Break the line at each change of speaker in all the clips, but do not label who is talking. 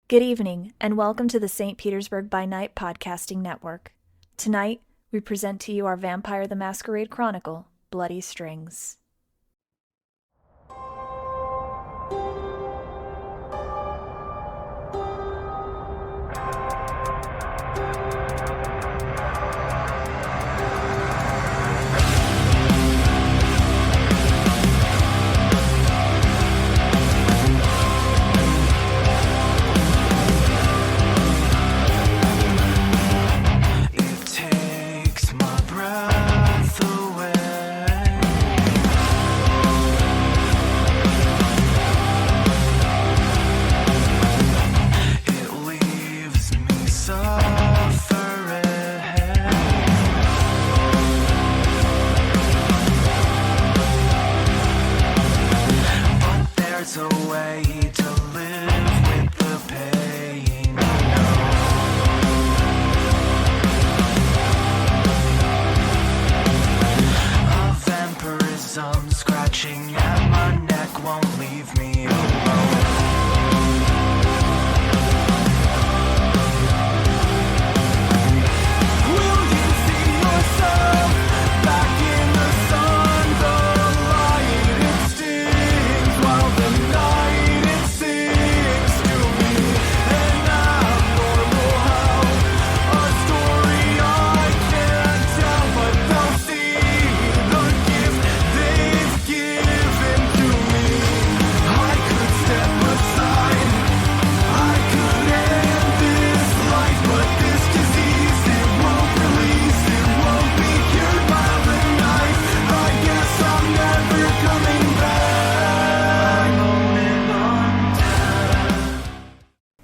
Good evening, and welcome to the Petersburg By Night podcasting network. Tonight, we present to you our Vampire the Masquerade chronicle, Bloody Strings.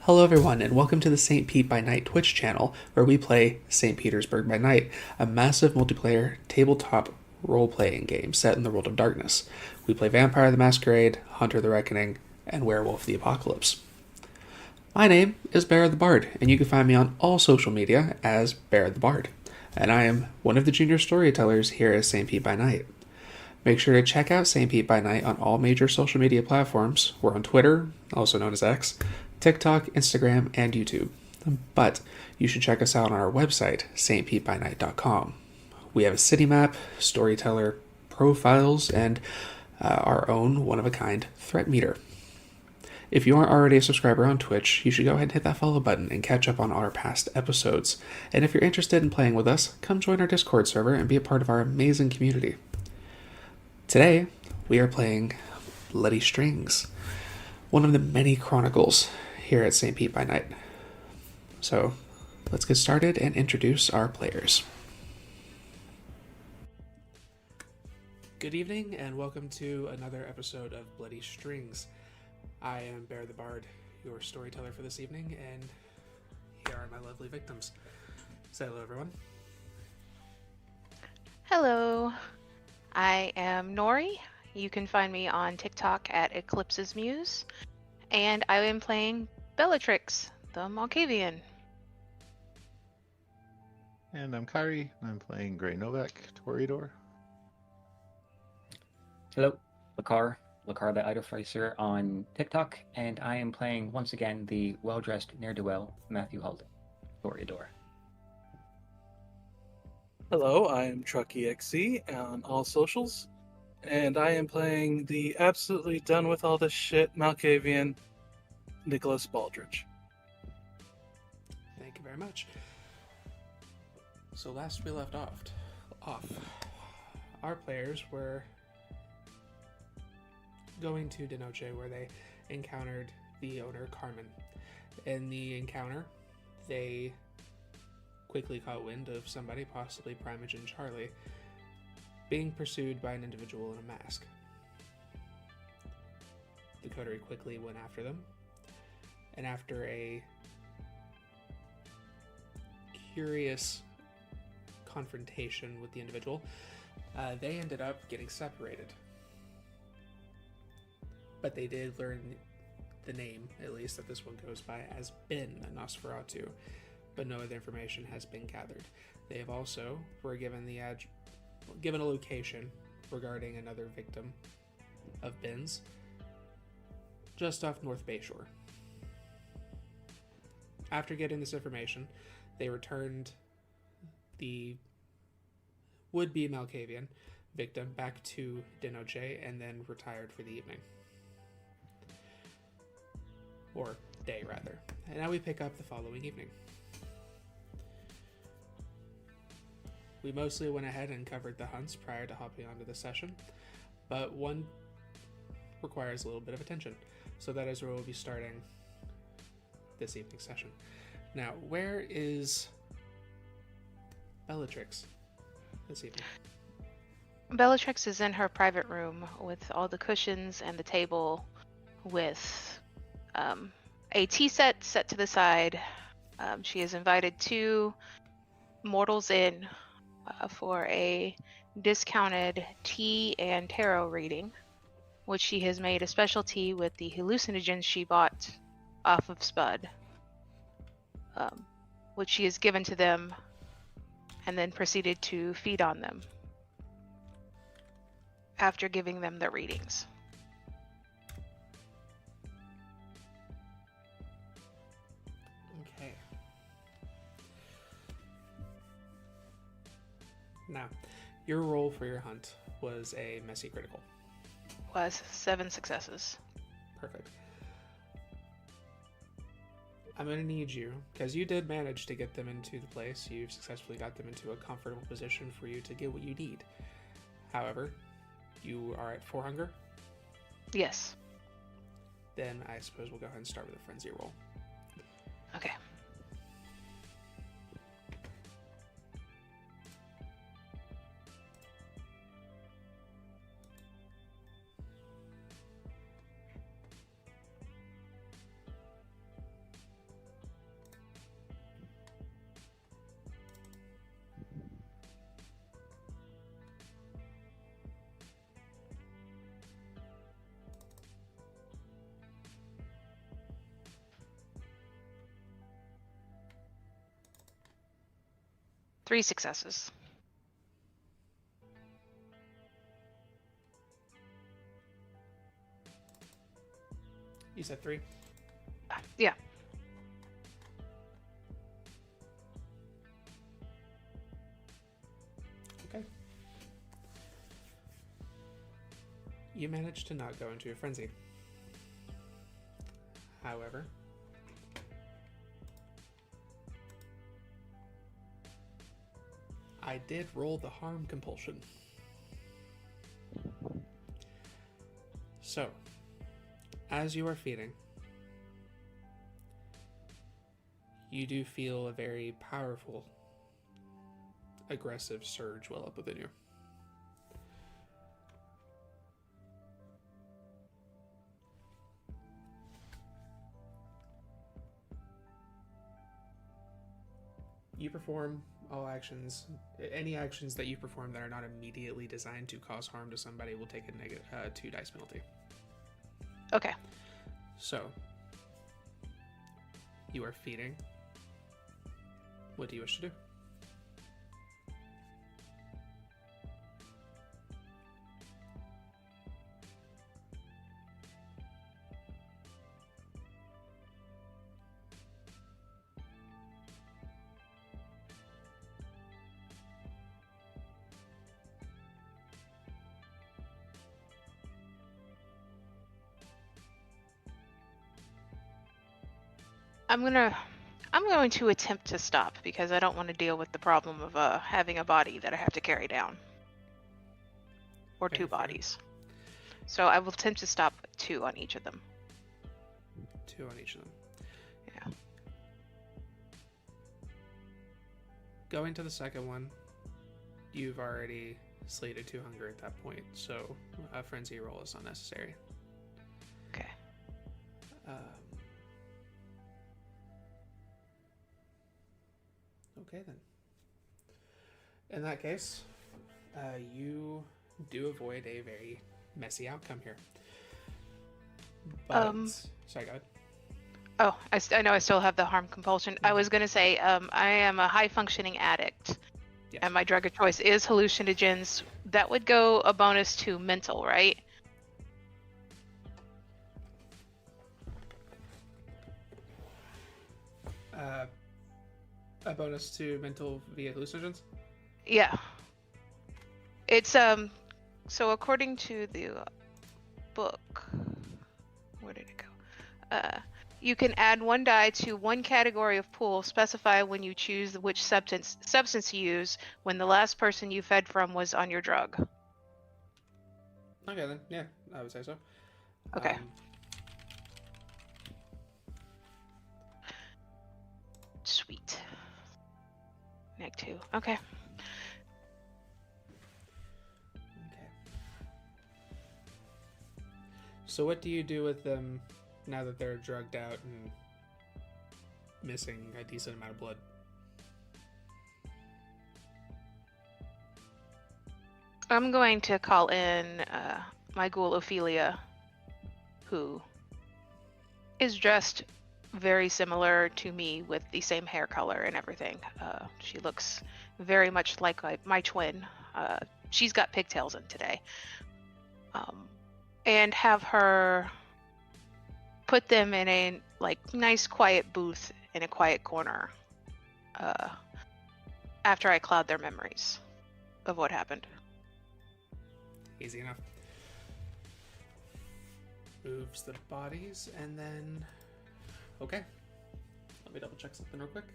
Hello everyone, and welcome to the St. Pete by Night Twitch channel, where we play St. Petersburg by Night, a massive multiplayer tabletop role-playing game set in the world of darkness. We play Vampire the Masquerade, Hunter the Reckoning, and Werewolf the Apocalypse. My name is Beara the Bard, and you can find me on all social media as Beara the Bard, and I am one of the junior storytellers here at St. Pete by Night. Make sure to check out St. Pete by Night on all major social media platforms. We're on Twitter, also known as X, TikTok, Instagram, and YouTube. But you should check us out on our website, stpetebynight.com. We have a city map, storyteller profiles, and our own one-of-a-kind threat meter. If you aren't already a subscriber on Twitch, you should go ahead and hit that follow button and catch up on our past episodes. And if you're interested in playing with us, come join our Discord server and be a part of our amazing community. Today, we are playing Bloody Strings, one of the many chronicles here at St. Pete by Night. So, let's get started and introduce our players. Good evening, and welcome to another episode of Bloody Strings. I am Beara the Bard, your storyteller for this evening, and here are my lovely victims. Say hello, everyone.
Hello, I am Noree. You can find me on TikTok at Eclipse's Muse, and I am playing Bellatrix, the Malkavian.
And I'm Kyrie, and I'm playing Grei Novak, Toreador.
Hello, Lekar the Idolfreiser on TikTok, and I am playing, once again, the well-dressed ne'er-do-well Matthew Halden, Toreador.
Hello, I am Truckexe on all socials, and I am playing the absolutely done with all this shit Malkavian, Nicholas Baldridge.
Thank you very much. So last we left off, our players were going to De Noche, where they encountered the owner, Carmen. In the encounter, they quickly caught wind of somebody, possibly Primogen Charlie, being pursued by an individual in a mask. The Coterie quickly went after them, and after a curious confrontation with the individual, they ended up getting separated. But they did learn the name, at least that this one goes by, as Ben Nosferatu, but no other information has been gathered. They have also were given given a location regarding another victim of Ben's, just off North Bayshore. After getting this information, they returned the would-be Malkavian victim back to Denoche and then retired for the evening. Or day, rather. And now we pick up the following evening. We mostly went ahead and covered the hunts prior to hopping onto the session, but one requires a little bit of attention. So that is where we'll be starting this evening's session. Now, where is Bellatrix this evening?
Bellatrix is in her private room with all the cushions and the table with a tea set to the side. She has invited 2 mortals in for a discounted tea and tarot reading, which she has made a specialty with the hallucinogens she bought off of Spud, which she has given to them and then proceeded to feed on them after giving them the readings.
Okay. Now, your roll for your hunt was a messy critical.
Was 7 successes.
Perfect. I'm going to need you, because you did manage to get them into the place. You've successfully got them into a comfortable position for you to get what you need. However, you are at 4 hunger?
Yes.
Then I suppose we'll go ahead and start with a frenzy roll.
Okay. Three successes.
You said 3?
Yeah.
Okay. You managed to not go into a frenzy. However, I did roll the harm compulsion. So, as you are feeding, you do feel a very powerful, aggressive surge well up within you. You perform all actions. Any actions that you perform that are not immediately designed to cause harm to somebody will take a negative 2 dice penalty.
Okay.
So, you are feeding. What do you wish to do?
I'm going to attempt to stop because I don't want to deal with the problem of having a body that I have to carry down. Or
Okay,
2
fair.
bodies. So I will attempt to stop 2 on each of them.
2 on each of them.
Yeah.
Going to the second one, you've already slated 2 hunger at that point, so a frenzy roll is unnecessary.
Okay.
Okay then. In that case, you do avoid a very messy outcome here. But sorry, go ahead.
Oh, I know I still have the harm compulsion. I was going to say I am a high-functioning addict,
Yes.
and my drug of choice is hallucinogens. That would go a bonus to mental, right?
A bonus to mental via hallucinogens?
Yeah. It's so according to the book, where did it go? You can add 1 die to 1 category of pool, specify when you choose which substance to use when the last person you fed from was on your drug.
Okay then, yeah, I would say so.
Okay. Sweet. Neg 2. Okay.
Okay. So what do you do with them now that they're drugged out and missing a decent amount of blood?
I'm going to call in my ghoul Ophelia, who is dressed very similar to me with the same hair color and everything. She looks very much like my twin. She's got pigtails in today. And have her put them in a nice quiet booth in a quiet corner after I cloud their memories of what happened.
Easy enough. Moves the bodies, and then... Okay. Let me double check something real quick.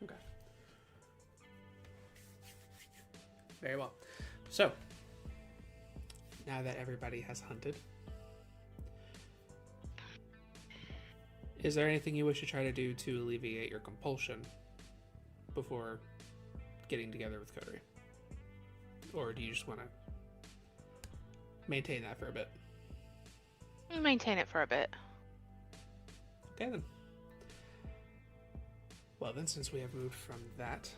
Okay. Very well. So, now that everybody has hunted, is there anything you wish to try to do to alleviate your compulsion before getting together with Coterie? Or do you just want to maintain that for a bit?
Maintain it for a bit.
Okay then. Well then, since we have moved from that,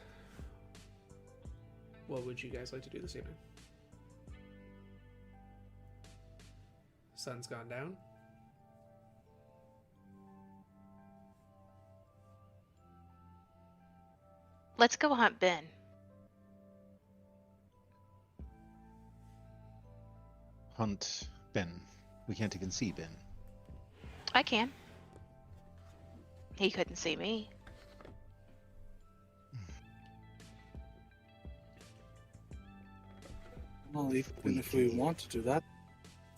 what would you guys like to do this evening? Sun's gone down.
Let's go hunt Ben.
Hunt Ben. We can't even see Ben.
I can. He couldn't see me.
Well, even if we want to do that.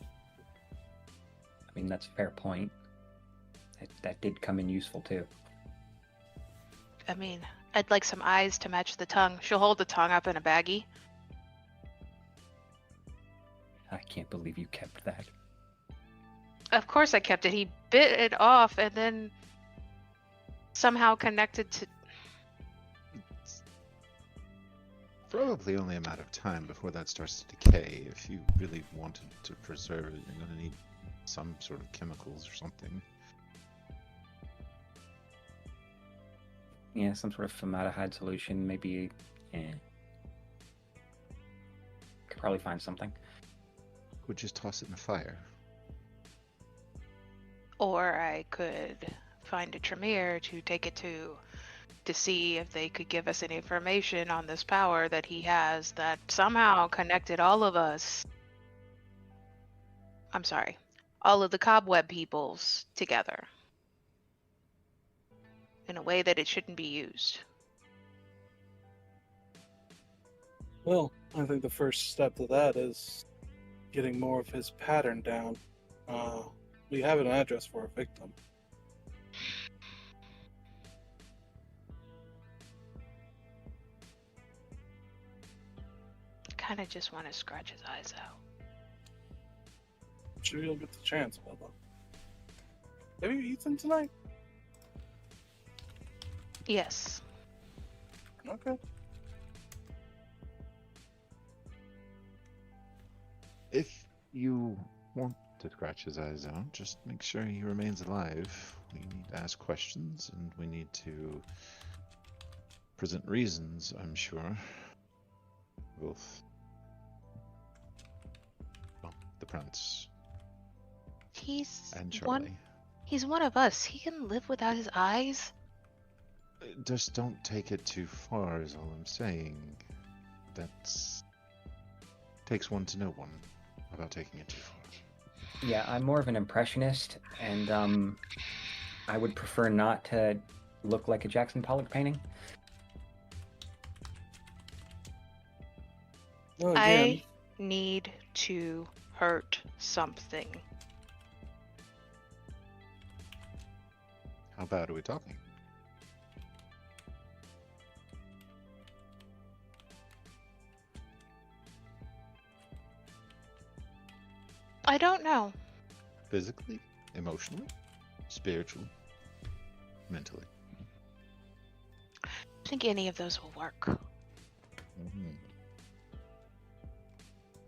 I mean, that's a fair point. That did come in useful too.
I mean, I'd like some eyes to match the tongue. She'll hold the tongue up in a baggie.
I can't believe you kept that.
Of course I kept it. He bit it off and then somehow connected to...
It's probably only a matter of time before that starts to decay. If you really wanted to preserve it, you're going to need some sort of chemicals or something.
Yeah, some sort of formaldehyde solution, maybe. Yeah. Could probably find something.
Would just toss it in the fire.
Or I could find a Tremere to take it to see if they could give us any information on this power that he has that somehow connected all of us. I'm sorry, all of the cobweb peoples together in a way that it shouldn't be used.
Well, I think the first step to that is getting more of his pattern down. We have an address for a victim.
Kind of just want to scratch his eyes out.
I'm sure you'll get the chance, Bubba. Have you eaten tonight?
Yes.
Okay.
If you want to scratch his eyes out, just make sure he remains alive. We need to ask questions, and we need to present reasons, I'm sure. Both. Well, the prince
He's
and Charlie.
He's one of us. He can live without his eyes.
Just don't take it too far, is all I'm saying. That's... takes one to know one about taking it too far.
Yeah, I'm more of an impressionist, and I would prefer not to look like a Jackson Pollock painting.
Well, again,
I need to hurt something.
How bad are we talking?
I don't know.
Physically? Emotionally? Spiritually? Mentally?
I think any of those will work.
Mm-hmm.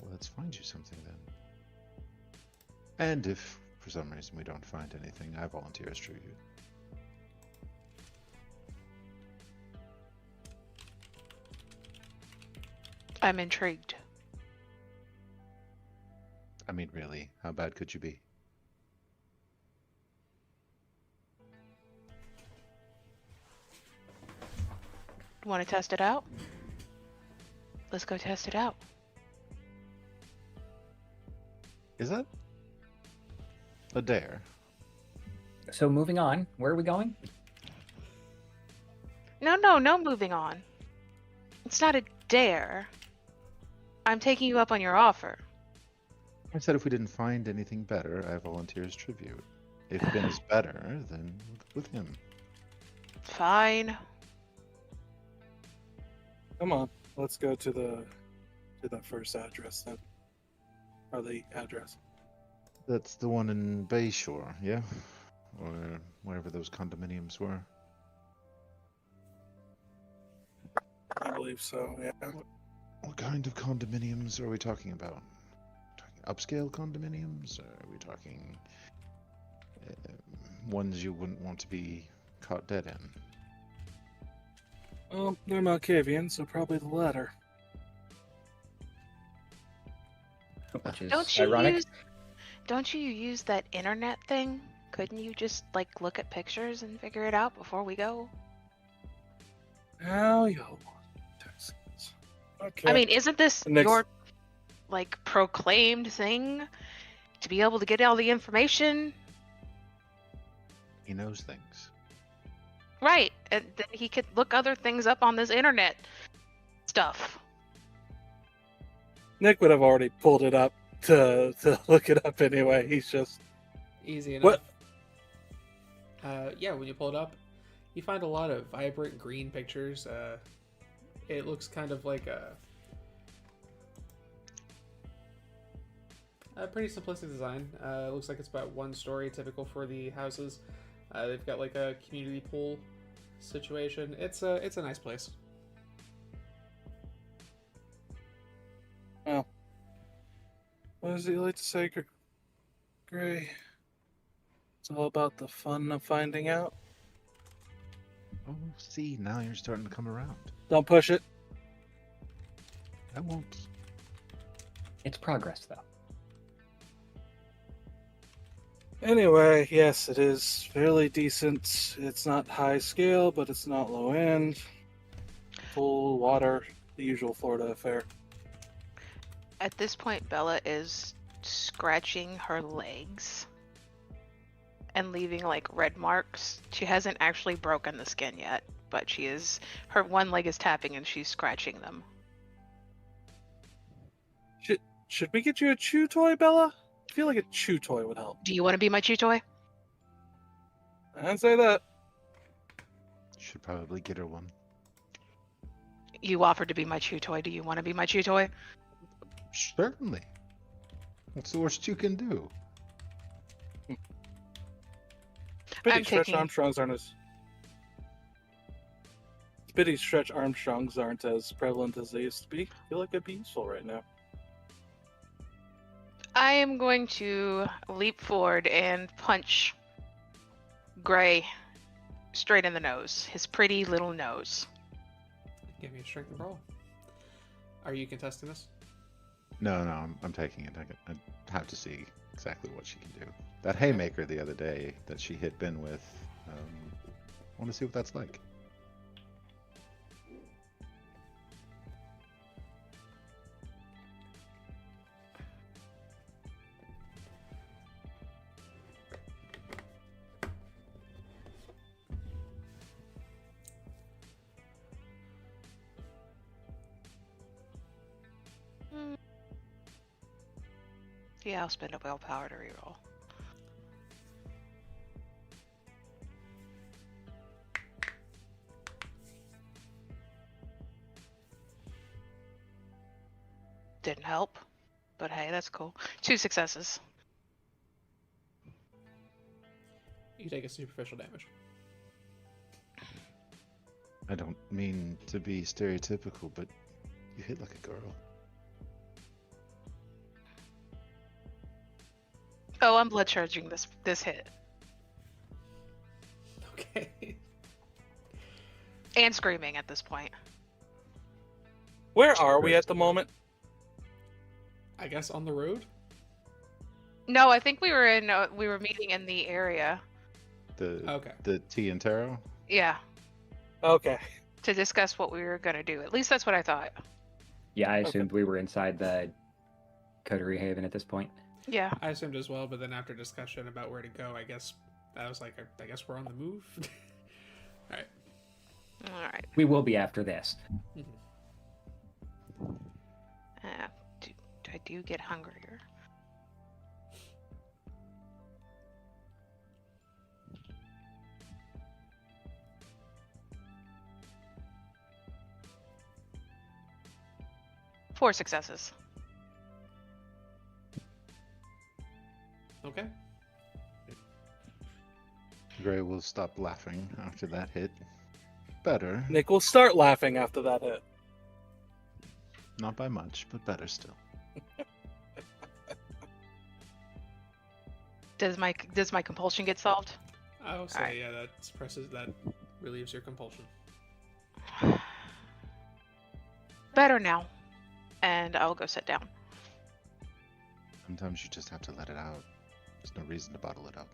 Well, let's find you something then. And if, for some reason, we don't find anything, I volunteer as tribute.
I'm intrigued.
I mean, really, how bad could you be?
Want to test it out? Let's go test it out.
Is that a dare?
So moving on, where are we going?
No moving on. It's not a dare. I'm taking you up on your offer.
I said if we didn't find anything better, I volunteer as tribute. If Ben is better, then we'll go with him.
Fine.
come on. Let's go to the first address then. Or the address.
That's the one in Bayshore, yeah? Or wherever those condominiums were.
I believe so, yeah.
What kind of condominiums are we talking about? Talking upscale condominiums? Or are we talking ones you wouldn't want to be caught dead in?
Well, they're Malkavian, so probably the latter.
Which is
Don't you
ironic.
use that internet thing? Couldn't you just like look at pictures and figure it out before we go?
Now yo. Texans. Okay.
I mean, isn't this
The next-
your like proclaimed thing to be able to get all the information?
He knows things.
Right, and then he could look other things up on this internet stuff.
Nick would have already pulled it up to look it up anyway. He's just
Easy enough.
what?
Yeah, when you pull it up, you find a lot of vibrant green pictures. It looks kind of like a pretty simplistic design. It looks like it's about one story, typical for the houses. They've got like a community pool situation. It's a nice place.
Well, what does he like to say, Grei? It's all about the fun of finding out.
Oh, see, now you're starting to come around.
Don't push it.
I won't.
It's progress, though.
Anyway, yes, it is fairly decent. It's not high scale, but it's not low end. Full water, the usual Florida affair.
At this point, Bella is scratching her legs and leaving like red marks. She hasn't actually broken the skin yet, but her one leg is tapping and she's scratching them.
Should we get you a chew toy, Bella? I feel like a chew toy would help.
Do you want to be my chew toy?
I didn't say that.
Should probably get her one.
You offered to be my chew toy. Do you want to be my chew toy?
Certainly. What's the worst you can do?
Spitty
I'm
stretch
taking-
Armstrongs aren't as. Spitty stretch Armstrongs aren't as prevalent as they used to be. I feel like it'd be useful right now.
I am going to leap forward and punch Grei straight in the nose. His pretty little nose.
Give me a strength roll. Are you contesting this?
No, I'm taking it. I have to see exactly what she can do. that haymaker the other day that she hit Ben with. I want to see what that's like.
Yeah, I'll spend a willpower to reroll. Didn't help, but hey, that's cool. 2 successes.
You take a superficial damage.
I don't mean to be stereotypical, but you hit like a girl.
Oh, I'm blood charging this hit.
Okay.
And screaming at this point.
Where are we at the moment?
I guess on the road?
No, I think we were meeting in the area.
The tea and taro?
Yeah,
Okay.
to discuss what we were gonna do. At least that's what I thought.
Yeah, I assumed we were inside the Coterie Haven at this point.
Yeah.
I assumed as well, but then after discussion about where to go, I guess I was like, I guess we're on the move. All right.
All right.
We will be after this.
I do get hungrier. Four successes.
Okay.
Grei will stop laughing after that hit. Better.
Nick will start laughing after that hit.
Not by much, but better still.
Does my compulsion get solved?
I will say,
Alright.
yeah, that relieves your compulsion.
Better now. And I'll go sit down.
Sometimes you just have to let it out. There's no reason to bottle it up.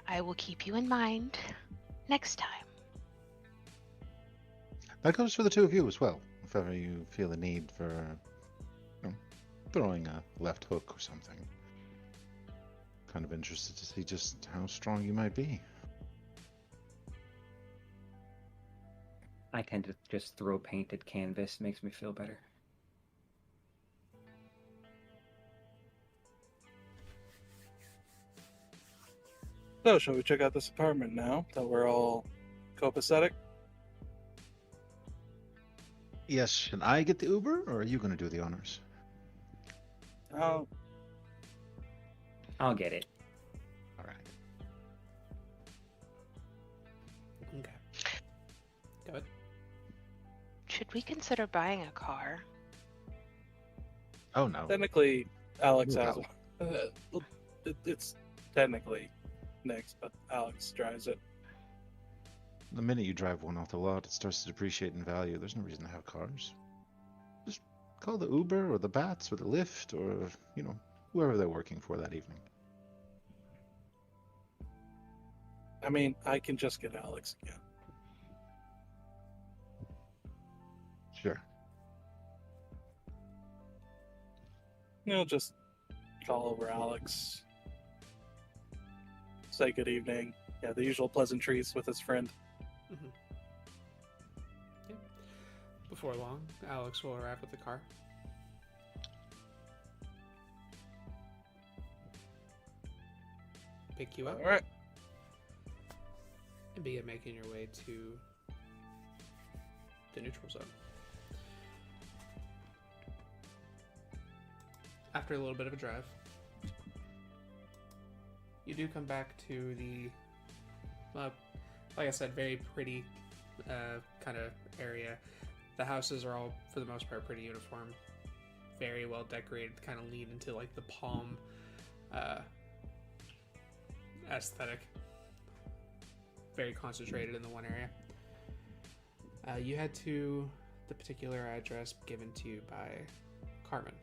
I will keep you in mind next time.
That goes for the two of you as well. If ever you feel a need for throwing a left hook or something. Kind of interested to see just how strong you might be.
I tend to just throw painted canvas. Makes me feel better.
So, shall we check out this apartment now that we're all copacetic?
Yes, should I get the Uber, or are you going to do the honors?
Oh,
I'll get it.
All right.
Okay. Go ahead.
Should we consider buying a car?
Oh, no.
technically, Alex
Ooh,
has one. It's technically Nick's, but Alex drives it.
The minute you drive one off the lot, it starts to depreciate in value. There's no reason to have cars. Just call the Uber or the Bats or the Lyft or, whoever they're working for that evening.
I mean, I can just get Alex again.
Sure.
Just call over Alex. Say good evening. Yeah, the usual pleasantries with his friend.
Mm-hmm. Yeah. Before long, Alex will arrive with the car. Pick you up.
All right.
And begin making your way to the neutral zone. After a little bit of a drive, you do come back to the, like I said, very pretty kind of area. The houses are all, for the most part, pretty uniform, very well decorated, kind of lean into like the palm aesthetic. Very concentrated in the one area. You head to the particular address given to you by Carmen.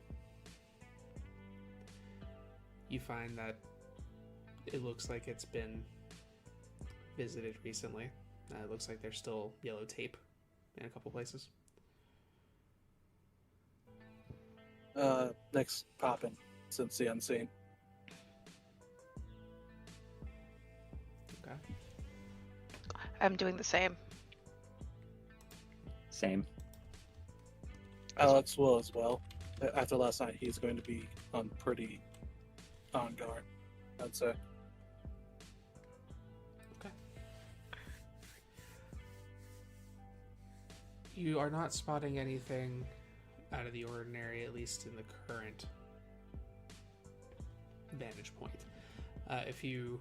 you find that it looks like it's been visited recently. It looks like there's still yellow tape in a couple places.
Next poppin', since the unseen.
Okay.
I'm doing the same.
Same.
Alex will as well. After last night, he's going to be pretty on guard, I'd say.
Okay. You are not spotting anything out of the ordinary, at least in the current vantage point. If you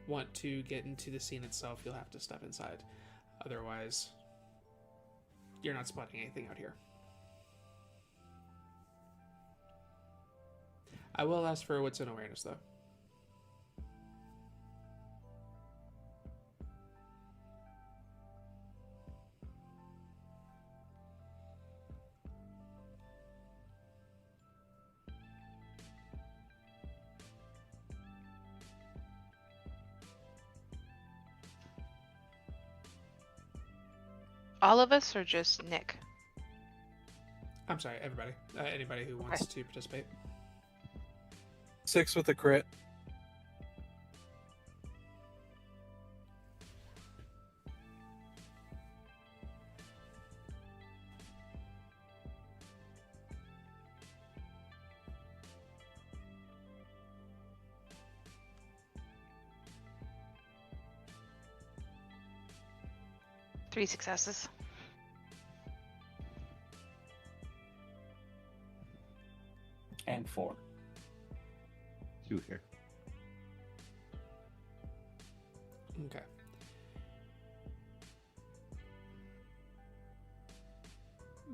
want to get into the scene itself, you'll have to step inside. Otherwise, you're not spotting anything out here. I will ask for wits and awareness, though.
All of us or just Nick?
I'm sorry, everybody. Anybody who wants to participate.
6 with a crit.
Three successes.
And 4.
2 here.
Okay.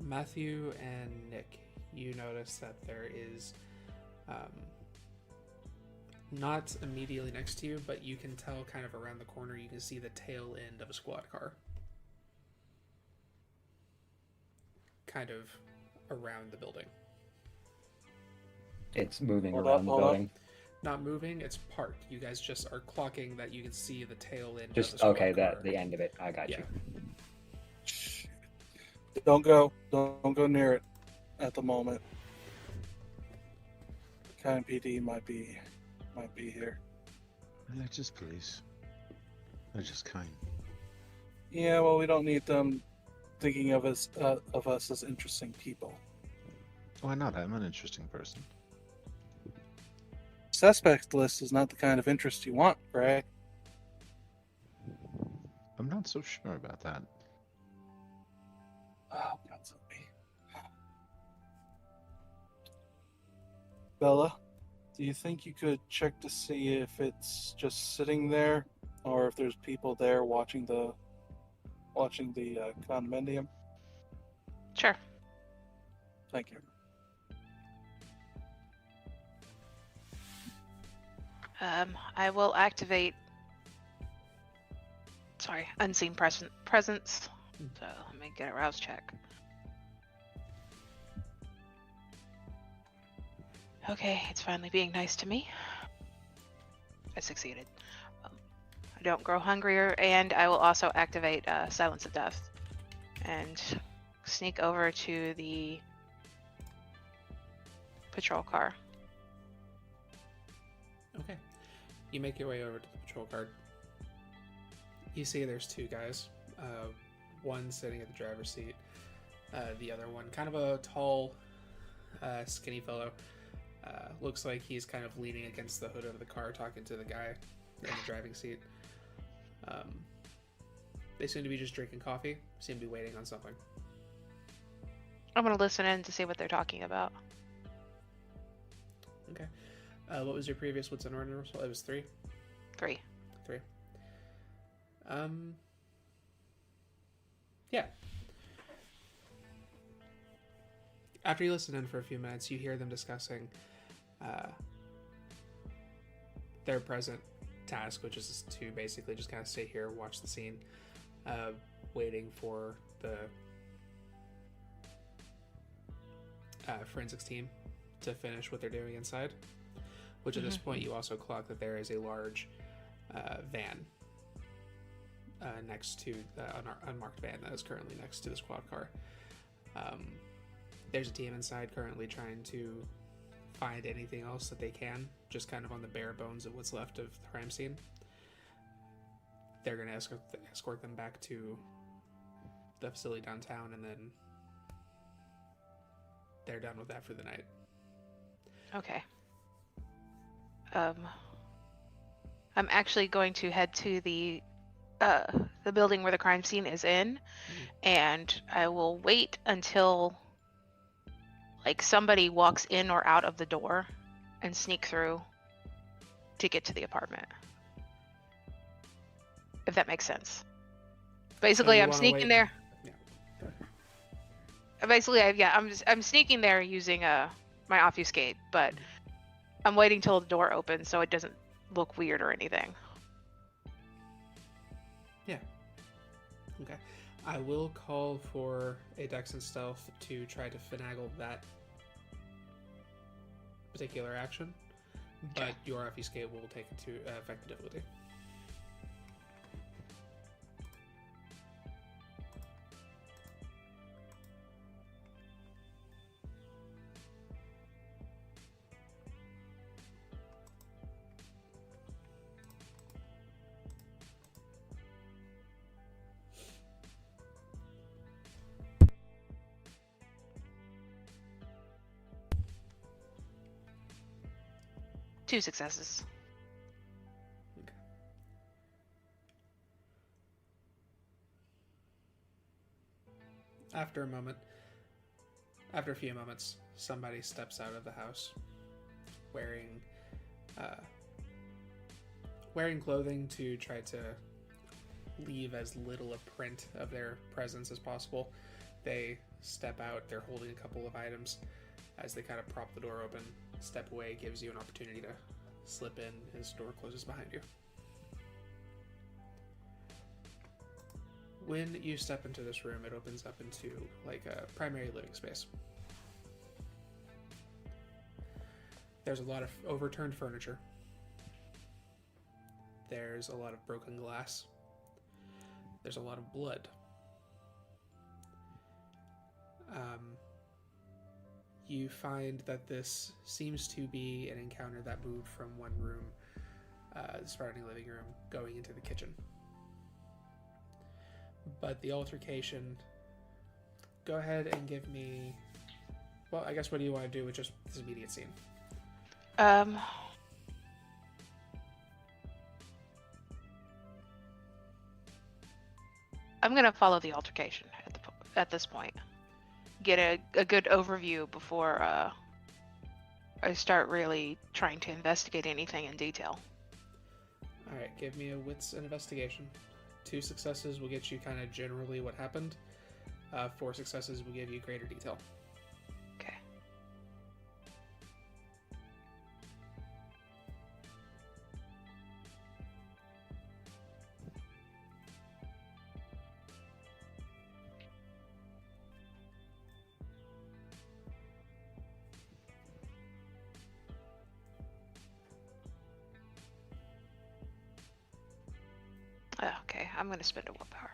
Matthew and Nick, you notice that there is not immediately next to you, but you can tell kind of around the corner, you can see the tail end of a squad car. Kind of around the building.
It's moving
Hold
around
up,
the
hold up.
building.
Not moving, it's parked. You guys just are clocking that you can see the tail end of
Just
the squad
okay,
car.
the end of it. I got
Yeah.
you.
Don't go near it at the moment. Kind PD might be here.
Just please. They're just kind.
Yeah, well, we don't need them thinking of us as interesting people.
Why not? I'm an interesting person.
Suspect list is not the kind of interest you want, Greg.
I'm not so sure about that.
Oh, God, help me. Bella, do you think you could check to see if it's just sitting there, or if there's people there watching the condominium?
Sure.
Thank you.
I will activate. Sorry, unseen presence. So let me get a rouse check. Okay, it's finally being nice to me. I succeeded. I don't grow hungrier, and I will also activate Silence of Death and sneak over to the patrol car.
Okay. You make your way over to the patrol car. You see there's 2 guys. One sitting at the driver's seat. The other one, kind of a tall, skinny fellow. Looks like he's kind of leaning against the hood of the car talking to the guy in the driving seat. They seem to be just drinking coffee. Seem to be waiting on something.
I'm gonna listen in to see what they're talking about.
Okay. What was your previous what's in order? It was 3?
3.
3. Yeah. After you listen in for a few minutes, you hear them discussing their present task, which is to basically just kind of stay here, watch the scene, waiting for the forensics team to finish what they're doing inside. which at this point you also clock that there is a large van next to the unmarked van that is currently next to the squad car. There's a team inside currently trying to find anything else that they can, just kind of on the bare bones of what's left of the crime scene. They're going to escort them back to the facility downtown, and then they're done with that for the night.
Okay. I'm actually going to head to the building where the crime scene is in, and I will wait until like somebody walks in or out of the door and sneak through to get to the apartment. If that makes sense. Basically, I'm sneaking there.
Yeah.
Basically, I'm sneaking there using my obfuscate, but I'm waiting till the door opens so it doesn't look weird or anything.
Yeah. Okay. I will call for a Dex and Stealth to try to finagle that particular action, but your obfuscate will take it to effective difficulty.
Two successes.
Okay. After a few moments, somebody steps out of the house wearing clothing to try to leave as little a print of their presence as possible. They step out, they're holding a couple of items. As they kind of prop the door open, step away gives you an opportunity to slip in as the door closes behind you. When you step into this room, it opens up into like a primary living space. There's a lot of overturned furniture. There's a lot of broken glass. There's a lot of blood. You find that this seems to be an encounter that moved from one room, the surrounding living room, going into the kitchen. But the altercation... Go ahead and give me... Well, I guess what do you want to do with just this immediate scene?
I'm gonna follow the altercation at this point. Get a good overview before I start really trying to investigate anything in detail.
Alright, give me a wits and investigation. 2 successes will get you kind of generally what happened. 4 successes will give you greater detail.
Okay. Okay, I'm going to spend a willpower.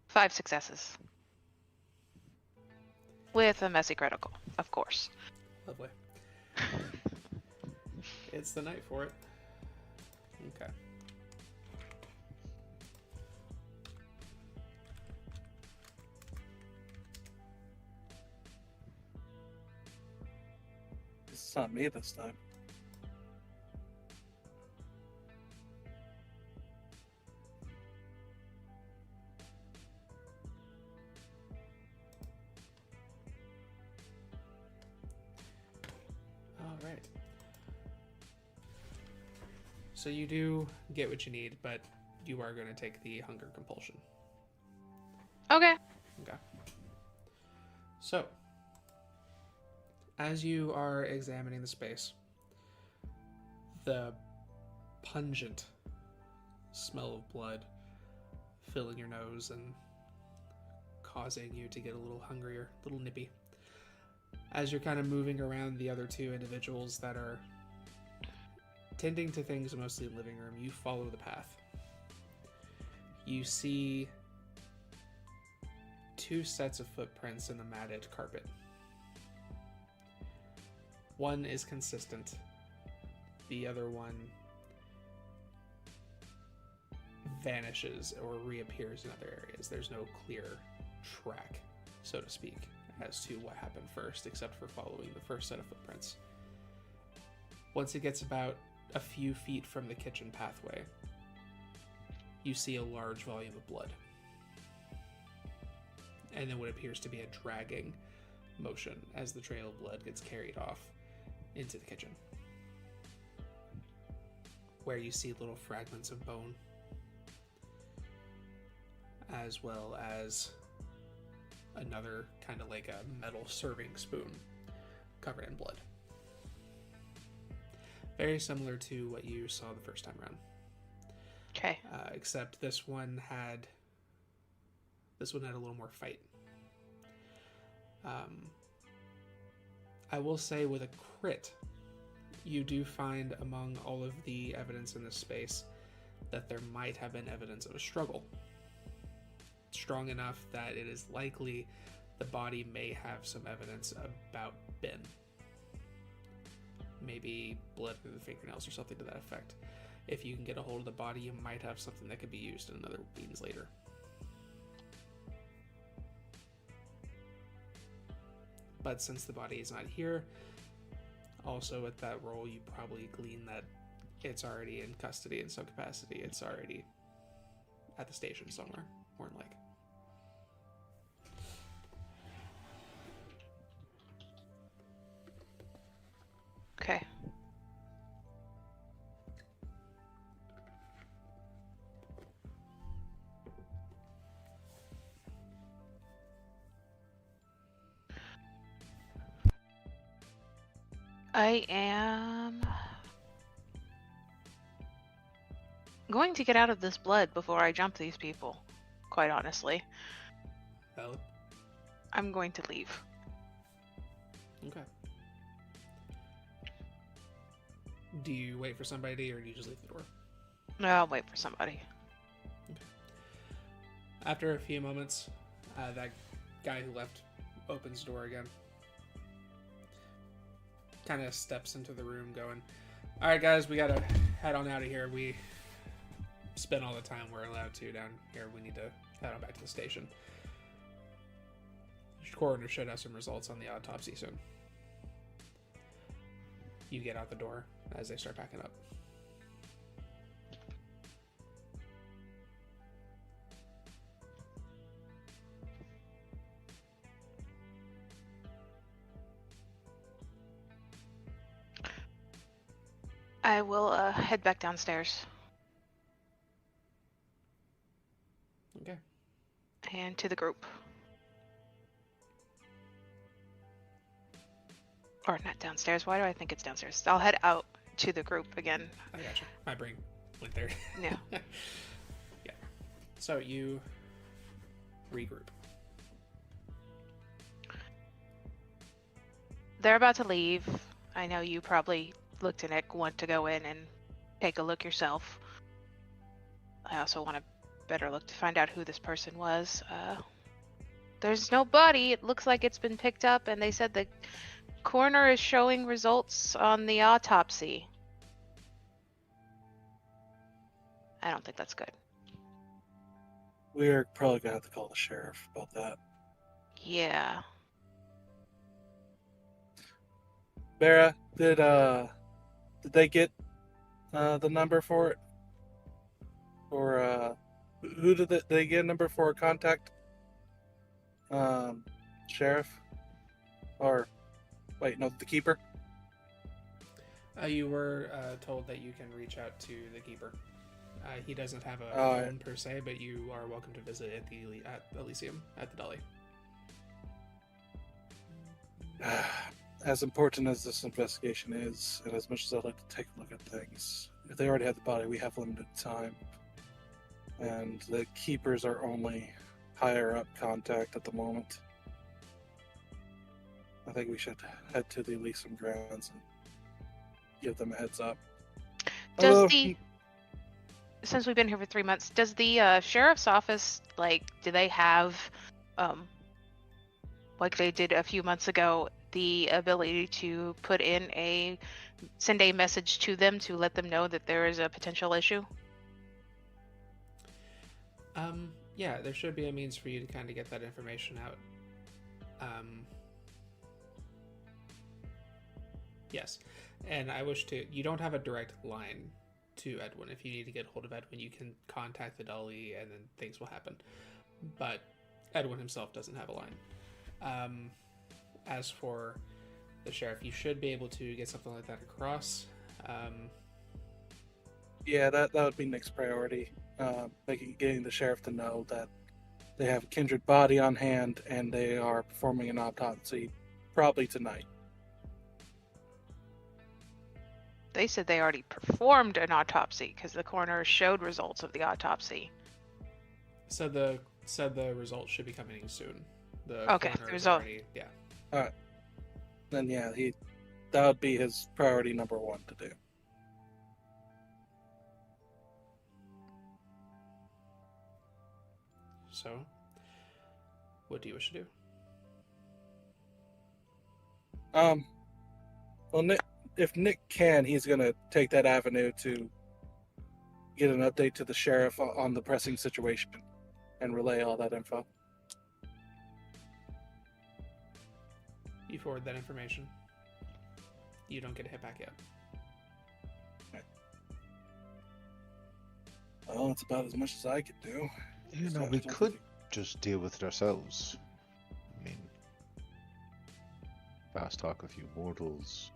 Five successes. With a messy critical, of course.
Lovely. It's the night for it. Okay.
It's not me this time.
All right. So you do get what you need, but you are going to take the hunger compulsion.
Okay.
Okay. So, as you are examining the space, the pungent smell of blood filling your nose and causing you to get a little hungrier, a little nippy. As you're kind of moving around the other two individuals that are tending to things mostly in the living room, you follow the path. You see two sets of footprints in the matted carpet. One is consistent. The other one vanishes or reappears in other areas. There's no clear track, so to speak, as to what happened first, except for following the first set of footprints. Once it gets about a few feet from the kitchen pathway, you see a large volume of blood. And then what appears to be a dragging motion as the trail of blood gets carried off into the kitchen, where you see little fragments of bone, as well as another kind of like a metal serving spoon covered in blood. Very similar to what you saw the first time around.
Okay.
Except this one had a little more fight. I will say with a crit, you do find among all of the evidence in this space that there might have been evidence of a struggle. Strong enough that it is likely the body may have some evidence about Ben. Maybe blood through the fingernails or something to that effect. If you can get a hold of the body, you might have something that could be used in another means later. But since the body is not here, also with that roll, you probably glean that it's already in custody in some capacity. It's already at the station somewhere, more than like.
Okay. I am going to get out of this blood before I jump these people, quite honestly.
Valid.
I'm going to leave.
Okay. Do you wait for somebody, or do you just leave the door?
No, I'll wait for somebody.
Okay. After a few moments, that guy who left opens the door again. Kind of steps into the room going, "Alright guys, we gotta head on out of here. We spent all the time we're allowed to down here. We need to head on back to the station. The coroner should have some results on the autopsy soon." You get out the door as they start packing up.
I will head back downstairs.
Okay.
And to the group. Or not downstairs. Why do I think it's downstairs? I'll head out to the group again.
I gotcha. My brain went there.
Yeah.
Yeah. So you regroup.
They're about to leave. I know you probably looked at it, want to go in and take a look yourself. I also want a better look to find out who this person was. There's no body. It looks like it's been picked up, and they said the coroner is showing results on the autopsy. I don't think that's good.
We're probably gonna have to call the sheriff about that.
Yeah.
Beara, did they get the number for it? Or who did they get a number for? Contact sheriff, or wait, no, the keeper.
You were told that you can reach out to the keeper. He doesn't have a phone per se, but you are welcome to visit at Elysium at the Dolly.
As important as this investigation is, and as much as I'd like to take a look at things, if they already have the body, we have limited time. and the keepers are only higher up contact at the moment. I think we should head to the Elysium grounds and give them a heads up.
Since we've been here for 3 months, does the sheriff's office, do they have, like they did a few months ago, the ability to send a message to them to let them know that there is a potential issue?
Yeah, there should be a means for you to kind of get that information out. Yes, and you don't have a direct line to Edwin. If you need to get hold of Edwin, you can contact the Dolly and then things will happen. But Edwin himself doesn't have a line. As for the sheriff, you should be able to get something like that across.
Yeah, that would be next priority. Getting the sheriff to know that they have a kindred body on hand and they are performing an autopsy probably tonight.
They said they already performed an autopsy because the coroner showed results of the autopsy.
So the results should be coming soon. The
result.
Yeah.
All right. Then yeah, that would be his priority number 1 to do.
So, what do you wish to do?
Well, if Nick can, he's going to take that avenue to get an update to the sheriff on the pressing situation and relay all that info.
You forward that information. You don't get a hit back yet.
Okay. Well, it's about as much as I could do.
We could just deal with it ourselves. I mean, fast talk a few mortals,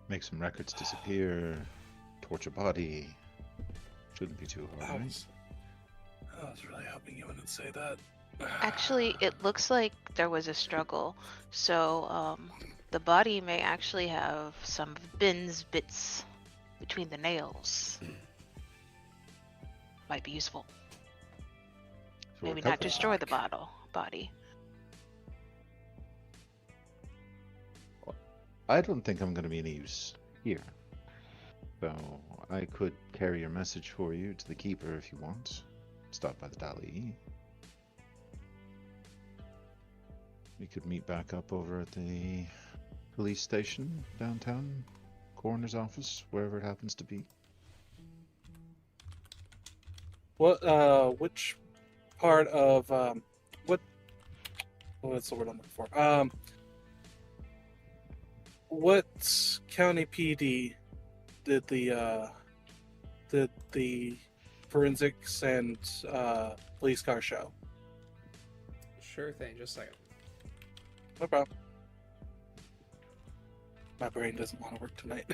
make some records disappear, torch a body. Shouldn't be too hard.
I was really hoping you wouldn't say that.
Actually, it looks like there was a struggle. So, the body may actually have some Ben's bits between the nails. Might be useful.
So
Maybe not destroy the body.
I don't think I'm going to be any use here. So I could carry your message for you to the keeper if you want. Stop by the Dali. We could meet back up over at the police station downtown, coroner's office, wherever it happens to be.
Which part of what's the word I'm looking for? What county PD did the forensics and police car show?
Sure thing, just a second.
No problem. My brain doesn't want to work tonight.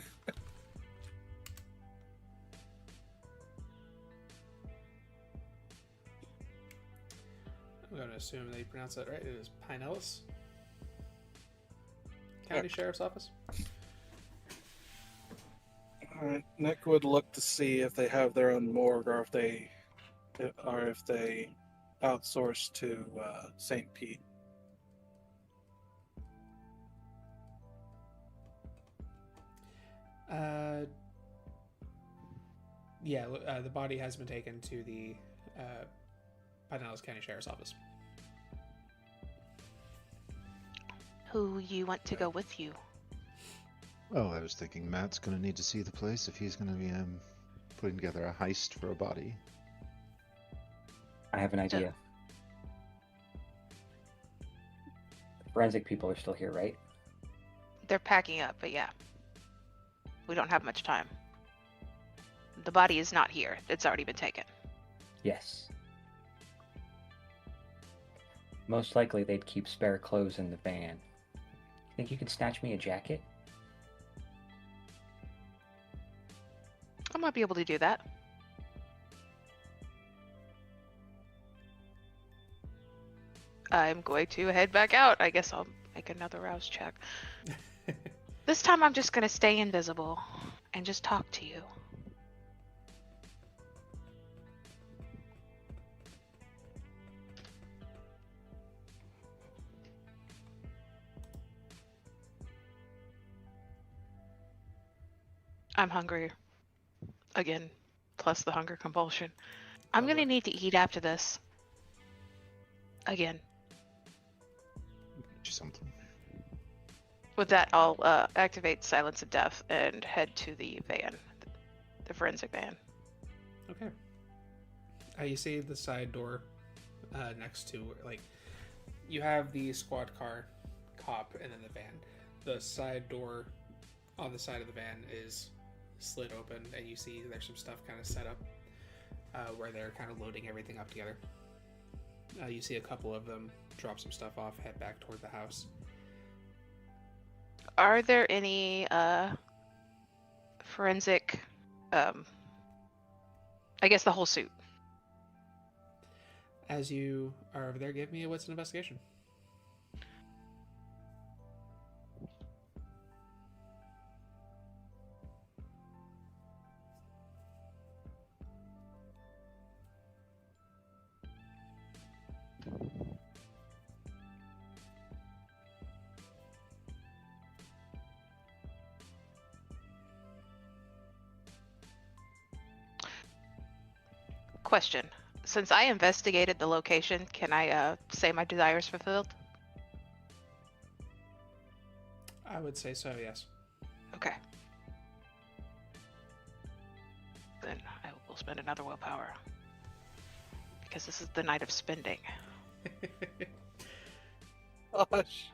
I'm going to assume that you pronounce that right. It is Pinellas County Sheriff's Office.
Alright, Nick would look to see if they have their own morgue or if they outsource to St. Pete.
The body has been taken to the Pinellas County Sheriff's Office.
Who you want to go with you?
Oh, I was thinking Matt's going to need to see the place if he's going to be putting together a heist for a body.
I have an idea. The forensic people are still here, right?
They're packing up, but yeah. We don't have much time. The body is not here. It's already been taken.
Yes. Most likely they'd keep spare clothes in the van. Think you could snatch me a jacket?
I might be able to do that. I'm going to head back out. I guess I'll make another rouse check. This time I'm just going to stay invisible and just talk to you. I'm hungry. Again, plus the hunger compulsion. I'm
Oh,
gonna
look.
need to eat after this. Again.
Get you something.
With that, I'll activate Silence of Death and head to the van. The forensic van.
Okay. You see the side door next to, like, you have the squad car, cop, and then the van. The side door on the side of the van is slid open, and you see there's some stuff kind of set up where they're kind of loading everything up together. You see a couple of them drop some stuff off, head back toward the house.
Are there any forensic, I guess the whole suit?
As you are over there, give me a wits and investigation.
Question. Since I investigated the location, can I say my desire is fulfilled?
I would say so, yes.
Okay. Then I will spend another willpower. Because this is the night of spending.
Gosh.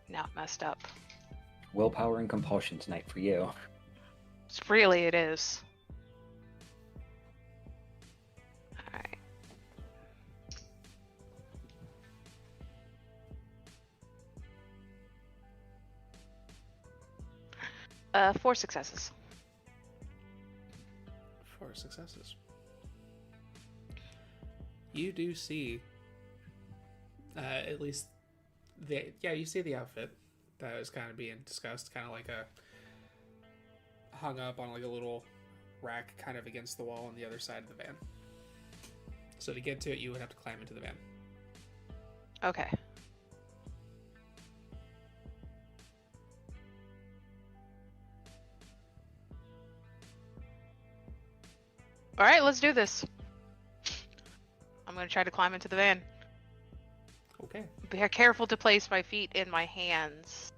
Now it messed up.
Willpower and compulsion tonight for you.
Really, it is. Alright. Four successes.
4 successes. You do see, at least, you see the outfit that was kind of being discussed, kind of like hung up on like a little rack kind of against the wall on the other side of the van. So to get to it, you would have to climb into the van.
Okay. Alright, let's do this. I'm gonna try to climb into the van.
Okay.
Be careful to place my feet in my hands.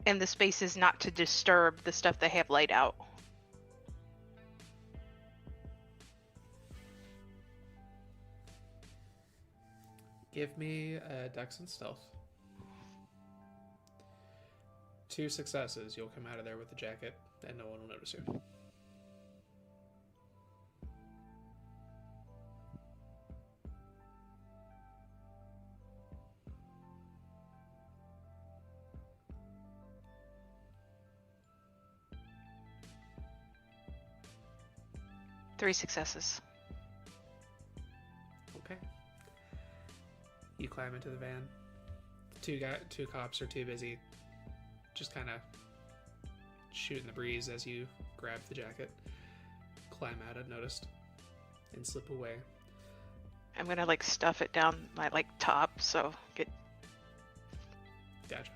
And the spaces not to disturb the stuff they have laid out.
Give me Dex and Stealth. 2 successes, you'll come out of there with the jacket, and no one will notice you.
Three successes.
Okay. You climb into the van. Two cops are too busy just kind of shooting the breeze as you grab the jacket, climb out unnoticed, and slip away.
I'm gonna like stuff it down my like top so get.
Gotcha.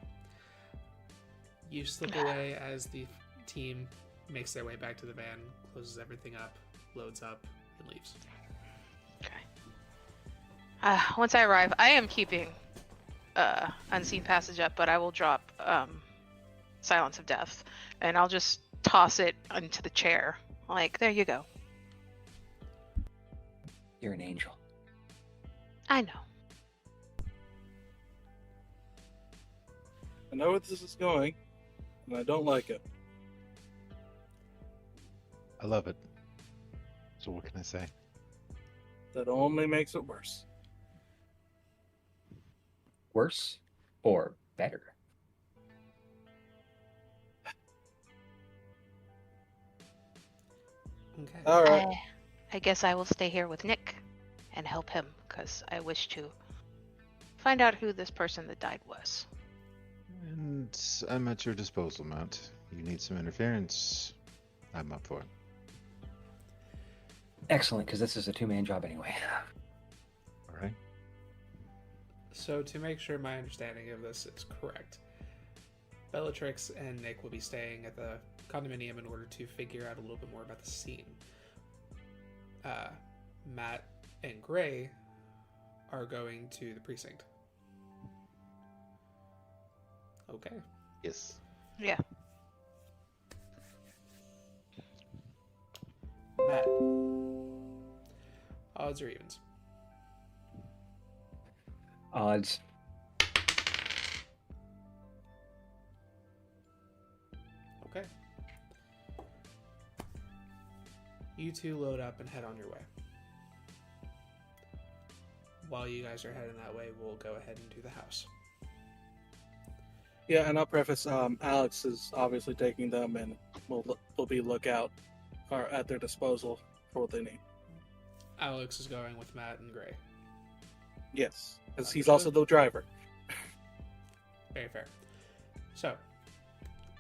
You slip away as the team makes their way back to the van, closes everything up, loads up, and leaves.
Okay. Once I arrive, I am keeping Unseen Passage up, but I will drop Silence of Death, and I'll just toss it into the chair. Like, there you go.
You're an angel.
I know.
I know where this is going, and I don't like it.
I love it. So what can I say?
That only makes it worse.
Worse or better?
Okay.
All right.
I guess I will stay here with Nick and help him, because I wish to find out who this person that died was.
And I'm at your disposal, Matt. You need some interference, I'm up for it.
Excellent, because this is a two-man job anyway.
All right.
So to make sure my understanding of this is correct, Bellatrix and Nick will be staying at the condominium in order to figure out a little bit more about the scene. Matt and Grei are going to the precinct. Okay.
Yes.
Yeah.
Matt. Odds or evens?
Odds.
Okay. You two load up and head on your way. While you guys are heading that way, we'll go ahead and do the house.
Yeah, and I'll preface, Alex is obviously taking them, and will be lookout or at their disposal for what they need.
Alex is going with Matt and Grei.
Yes, because he's also the driver.
Very fair. So,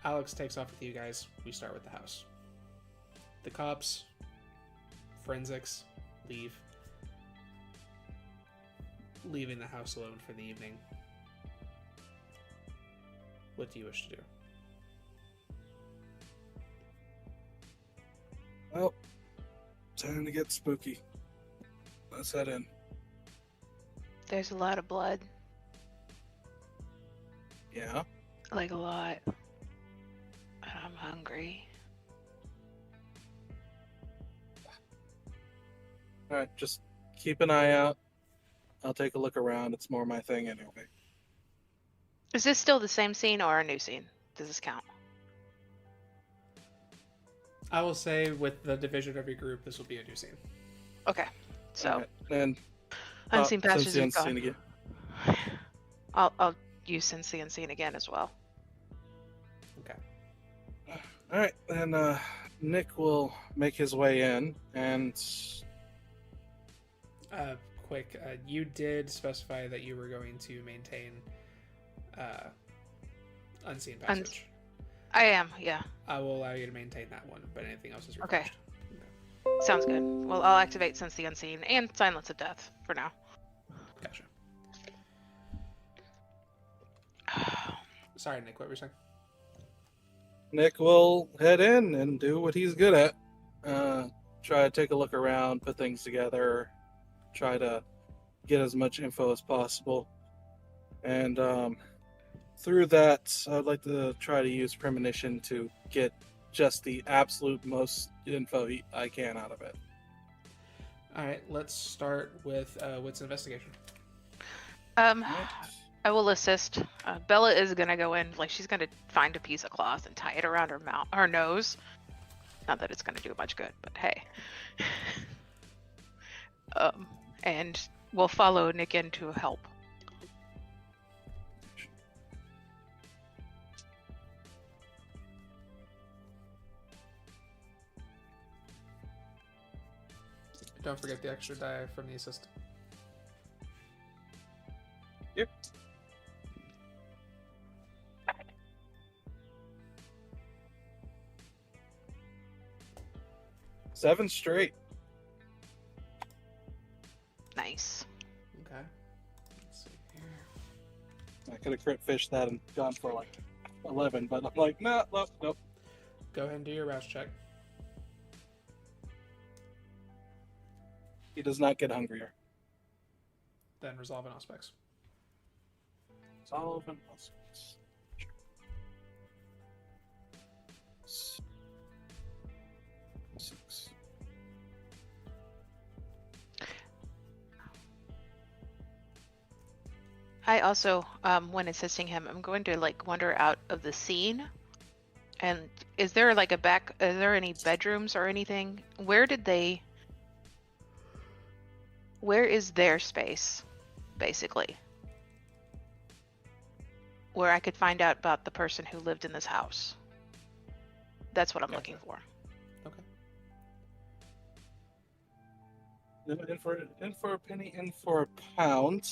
Alex takes off with you guys. We start with the house. The cops, forensics, leaving the house alone for the evening. What do you wish to do?
Well, time to get spooky. Let's head in.
There's a lot of blood.
Yeah.
Like a lot. And I'm hungry.
Alright, just keep an eye out. I'll take a look around. It's more my thing anyway.
Is this still the same scene or a new scene? Does this count?
I will say, with the division of your group, this will be a new scene.
Okay. So,
Alright, and
unseen
since
patches
the
are
unseen
gone.
again.
I'll use since the unseen again as well.
Okay.
Alright, then Nick will make his way in, and
Quick, you did specify that you were going to maintain unseen passage.
I am, yeah.
I will allow you to maintain that one, but anything else is
Okay.
refreshed.
Sounds good. Well, I'll activate Sense the Unseen and Silence of Death for now.
Gotcha. Sorry, Nick, what were you saying?
Nick will head in and do what he's good at. Try to take a look around, put things together, try to get as much info as possible. And through that, I'd like to try to use Premonition to get just the absolute most info I can out of it.
Alright, let's start with what's investigation.
I will assist. Bella is gonna go in, like she's gonna find a piece of cloth and tie it around her nose. Not that it's gonna do much good, but hey. And we'll follow Nick in to help.
Don't forget the extra die from the assist.
Yep. Seven straight.
Nice.
Okay. Let's see here.
I could have crit fished that and gone for like 11, but I'm like, nope.
Go ahead and do your rouse check.
He does not get hungrier.
Then resolve an aspects.
Solve and aspects. Six.
I also, when assisting him, I'm going to like wander out of the scene. And is there like is there any bedrooms or anything? Where is their space, basically? Where I could find out about the person who lived in this house. That's what I'm looking for.
Okay.
In for a penny, in for a pound.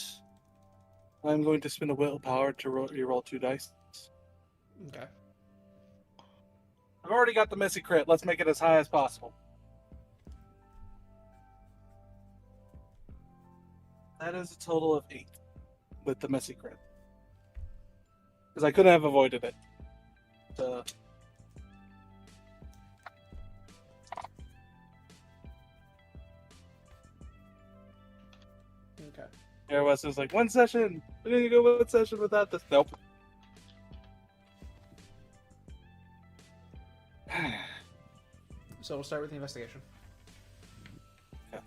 I'm going to spend a willpower to reroll 2 dice.
Okay.
I've already got the missy crit. Let's make it as high as possible. That is a total of 8. with the messy crit. Because I couldn't have avoided it. So,
Okay.
there was just like, one session! We're gonna go one session without this. Nope.
So we'll start with the investigation.
Okay.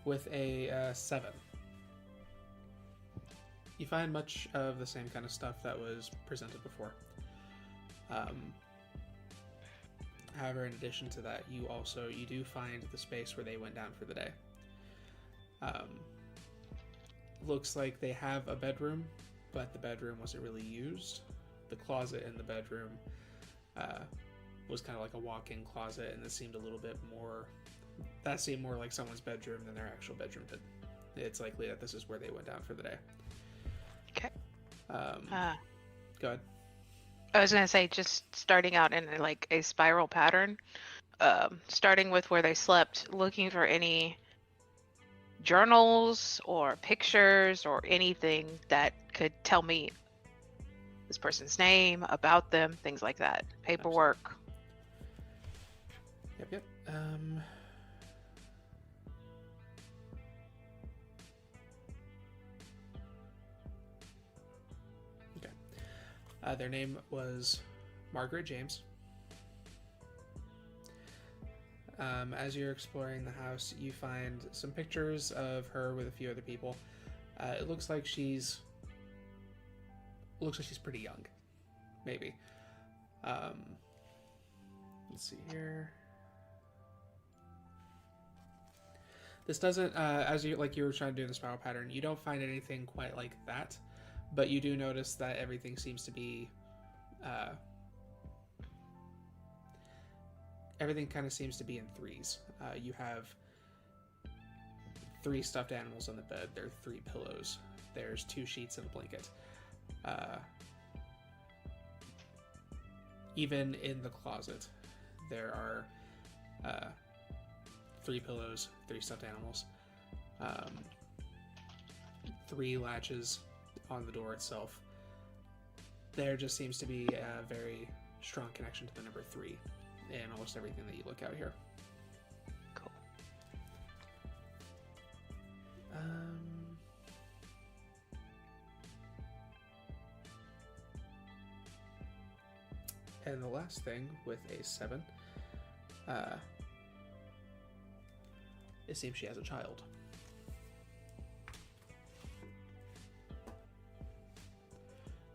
With a 7. You find much of the same kind of stuff that was presented before. However, in addition to that, you do find the space where they went down for the day. Looks like they have a bedroom, but the bedroom wasn't really used. The closet in the bedroom was kind of like a walk-in closet, and this seemed a little bit more... That seemed more like someone's bedroom than their actual bedroom did. It's likely that this is where they went down for the day.
Okay.
Go ahead.
I was gonna say, just starting out in like a spiral pattern, starting with where they slept, looking for any journals or pictures or anything that could tell me this person's name, about them, things like that. Paperwork.
Yep. Their name was Margaret James. As you're exploring the house, you find some pictures of her with a few other people. It looks like she's pretty young, maybe. Let's see here. This doesn't, as you were trying to do in the spiral pattern, you don't find anything quite like that. But you do notice that everything seems to be, everything kind of seems to be in threes. You have 3 stuffed animals on the bed. There are 3 pillows. There's 2 sheets and a blanket. Even in the closet, there are 3 pillows, 3 stuffed animals, 3 latches on the door itself. There just seems to be a very strong connection to the number 3 in almost everything that you look out here.
Cool.
And the last thing with a 7, it seems she has a child.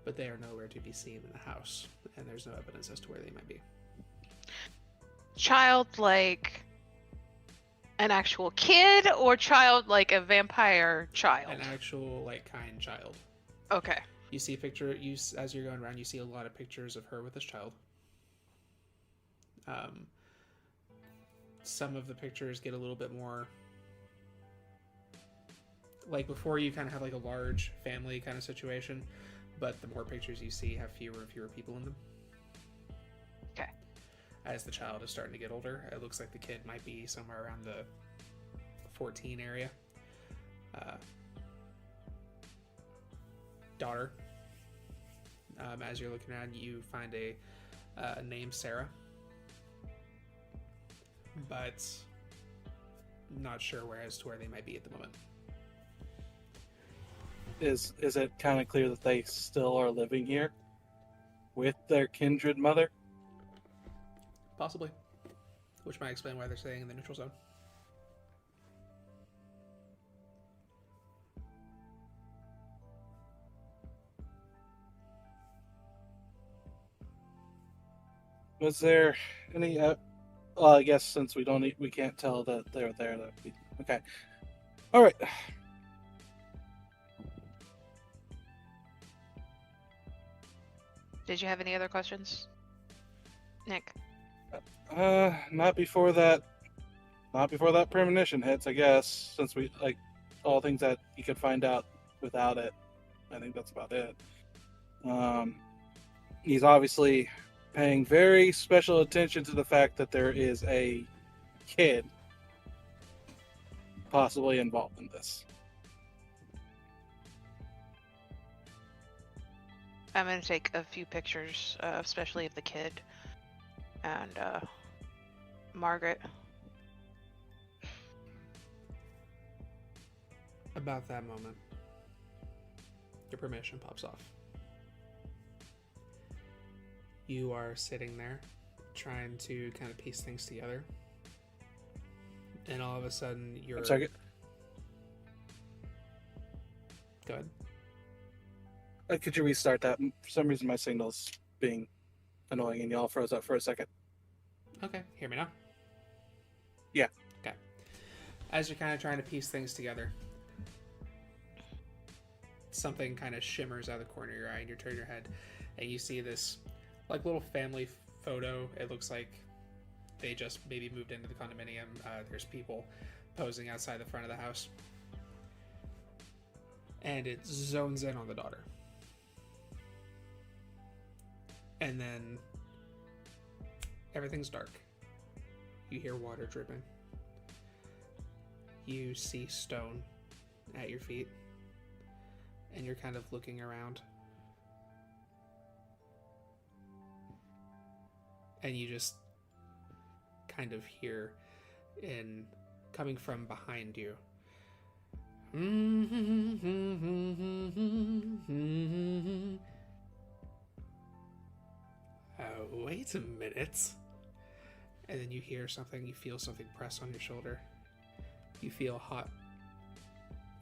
But they are nowhere to be seen in the house, and there's no evidence as to where they might be.
Child like an actual kid, or child like a vampire child?
An actual, kind child.
Okay.
You see as you're going around, you see a lot of pictures of her with this child. Some of the pictures get a little bit more... Like, before you kind of have, a large family kind of situation, but the more pictures you see have fewer and fewer people in them.
Okay.
As the child is starting to get older, it looks like the kid might be somewhere around the 14 area. Daughter. As you're looking around, you find a name Sarah, but not sure as to where they might be at the moment.
Is it kind of clear that they still are living here with their kindred mother?
Possibly. Which might explain why they're staying in the neutral zone.
Was there any? Well, I guess since we can't tell that they're there. Okay. All right.
Did you have any other questions, Nick?
Not before that premonition hits, I guess, since we, all things that you could find out without it. I think that's about it. He's obviously paying very special attention to the fact that there is a kid possibly involved in this.
I'm gonna take a few pictures, especially of the kid and Margaret.
About that moment, your permission pops off. You are sitting there trying to kind of piece things together, and all of a sudden you're...
I'm sorry.
Go ahead.
Could you restart that? For some reason my signal's being annoying and y'all froze up for a second.
Okay, hear me now?
Yeah.
Okay. As you're kind of trying to piece things together, something kind of shimmers out of the corner of your eye, and you turn your head, and you see this like little family photo. It looks like they just maybe moved into the condominium. There's people posing outside the front of the house, and it zones in on the daughter. And then everything's dark. You hear water dripping. You see stone at your feet, and you're kind of looking around. And you just kind of hear, coming from behind you, wait a minute. And then you hear something, you feel something press on your shoulder. You feel hot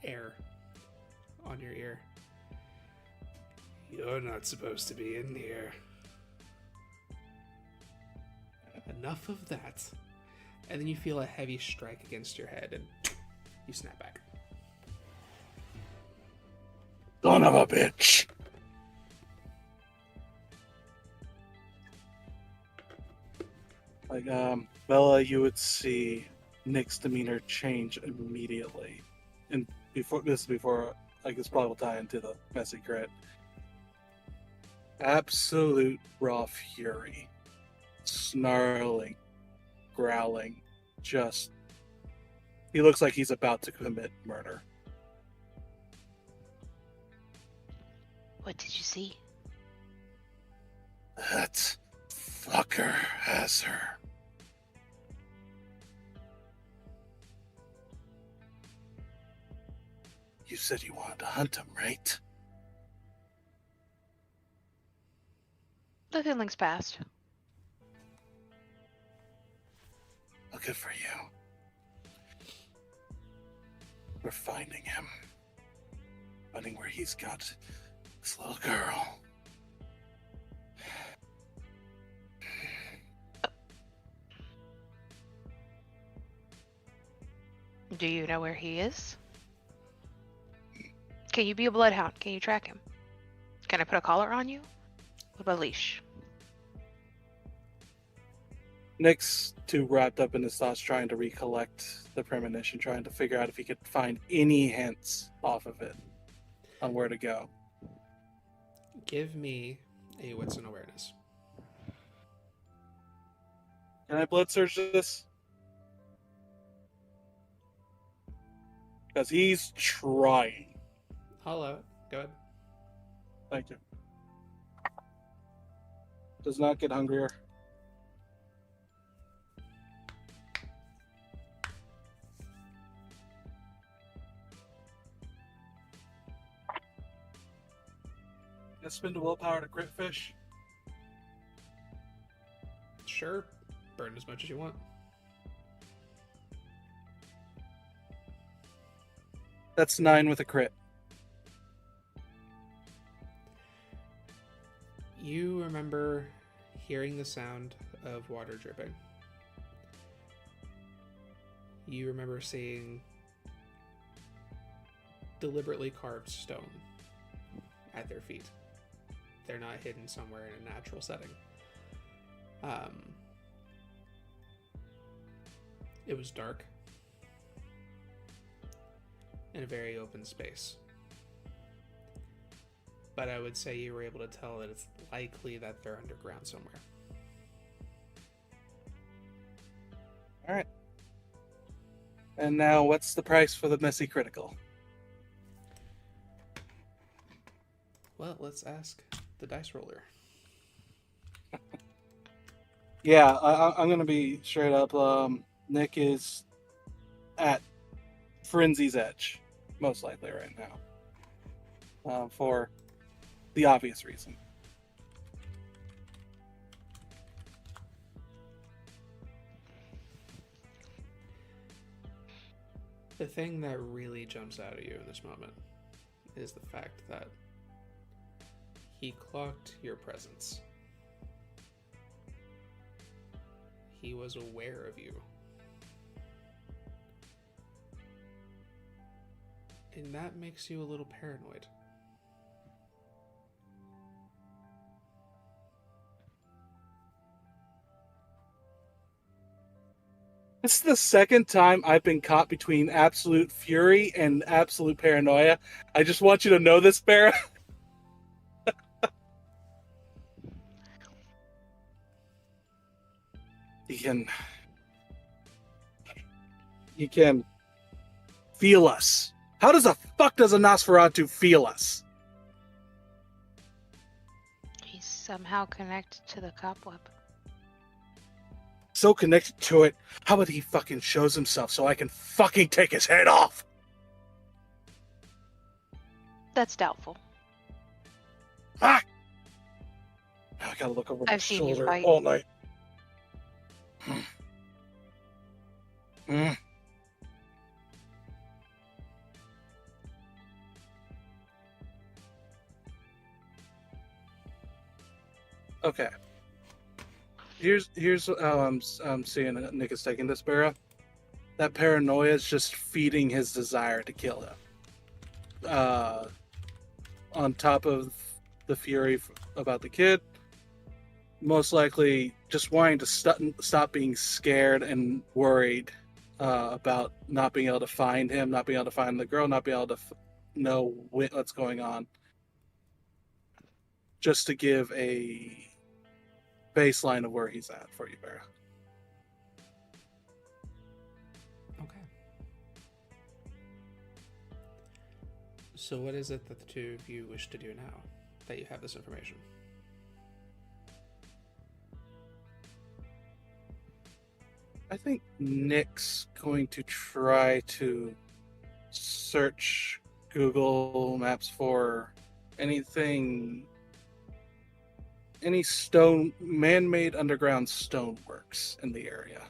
air on your ear. You're not supposed to be in here. Enough of that. And then you feel a heavy strike against your head, and you snap back.
Son of a bitch! Like, Bella, you would see Nick's demeanor change immediately. And before, I guess probably will tie into the messy crit. Absolute raw fury. Snarling. Growling. He looks like he's about to commit murder.
What did you see?
That fucker has her. You said you wanted to hunt him, right?
The feeling's passed.
Well, good for you. We're finding him. Finding where he's got this little girl.
Do you know where he is? Can you be a bloodhound? Can you track him? Can I put a collar on you? What about a leash?
Nick's too wrapped up in his thoughts trying to recollect the premonition, trying to figure out if he could find any hints off of it on where to go.
Give me a wits and awareness.
Can I blood search this? Because he's trying.
I'll allow it. Go ahead.
Thank you. Does not get hungrier. Let's spend a willpower to crit fish.
Sure. Burn as much as you want.
That's 9 with a crit.
You remember hearing the sound of water dripping. You remember seeing deliberately carved stone at their feet. They're not hidden somewhere in a natural setting. It was dark in a very open space. But I would say you were able to tell that it's likely that they're underground somewhere.
Alright. And now, what's the price for the messy critical?
Well, let's ask the dice roller.
Yeah, I'm gonna be straight up. Nick is at frenzy's edge, most likely right now, for the obvious reason.
The thing that really jumps out at you in this moment is the fact that he clocked your presence. He was aware of you. And that makes you a little paranoid.
This is the second time I've been caught between absolute fury and absolute paranoia. I just want you to know this, Beara. You can feel us. How does the fuck does a Nosferatu feel us?
He's somehow connected to the cobweb.
So connected to it, how about he fucking shows himself so I can fucking take his head off?
That's doubtful.
Ah! I gotta look over my
I've seen you
shoulder
fight.
all night. Okay. Here's how I'm seeing it. Nick is taking this, Beara. That paranoia is just feeding his desire to kill him. On top of the fury about the kid, most likely just wanting to stop being scared and worried about not being able to find him, not being able to find the girl, not being able to know what's going on. Just to give a baseline of where he's at for you, Beara.
Okay. So what is it that the two of you wish to do now that you have this information?
I think Nick's going to try to search Google Maps for any man-made underground stoneworks in the area.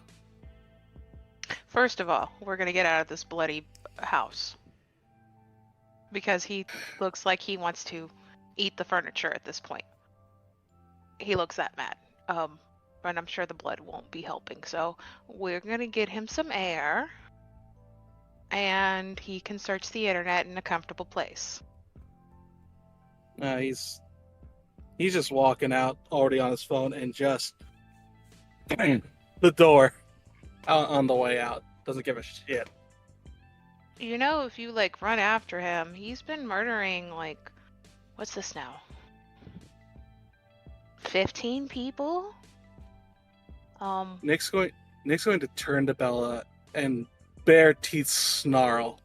First of all, we're gonna get out of this bloody house. Because he looks like he wants to eat the furniture at this point. He looks that mad. And I'm sure the blood won't be helping. So we're gonna get him some air. And he can search the internet in a comfortable place.
He's just walking out already on his phone and just the door on the way out. Doesn't give a shit.
You know, if you run after him, he's been murdering what's this now? 15 people?
Nick's going to turn to Bella and bare teeth snarl.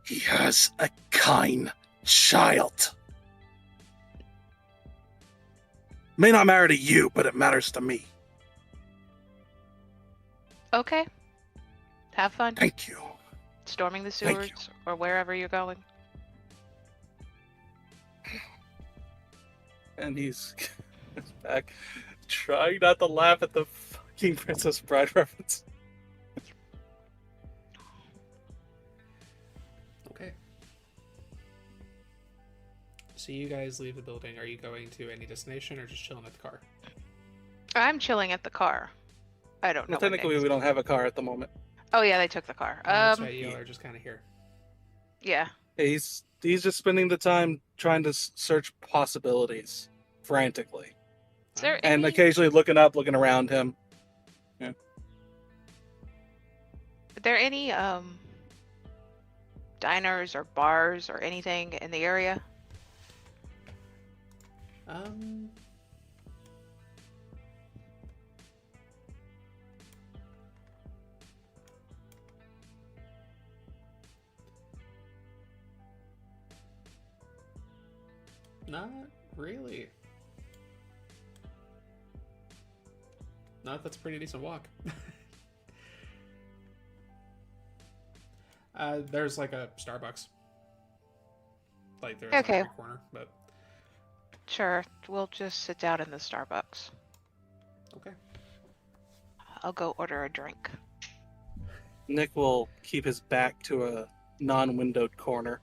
He has a kind child. May not matter to you, but it matters to me.
Okay. Have fun.
Thank you.
Storming the sewers or wherever you're going.
And he's back, trying not to laugh at the fucking Princess Bride reference.
Okay. So you guys leave the building. Are you going to any destination or just chilling at the car?
I'm chilling at the car. I don't know.
Well, technically, we don't have a car at the moment.
Oh yeah, they took the car.
That's right, y'all are just kind of here.
Yeah.
He's just spending the time trying to search possibilities frantically.
Is there
And
any...
occasionally looking up, looking around him. Yeah.
Are there any diners or bars or anything in the area?
Not really. That's a pretty decent walk. There's like a Starbucks. Like there's
Okay.
like a corner, but
Sure, we'll just sit down in the Starbucks.
okay.
I'll go order a drink.
Nick will keep his back to a non-windowed corner.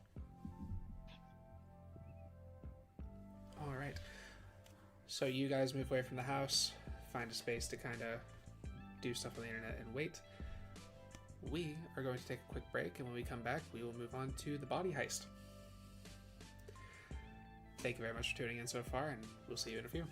All right. So you guys move away from the house, find a space to kind of do stuff on the internet and wait. We are going to take a quick break, and when we come back, we will move on to the body heist. Thank you very much for tuning in so far, and we'll see you in a few.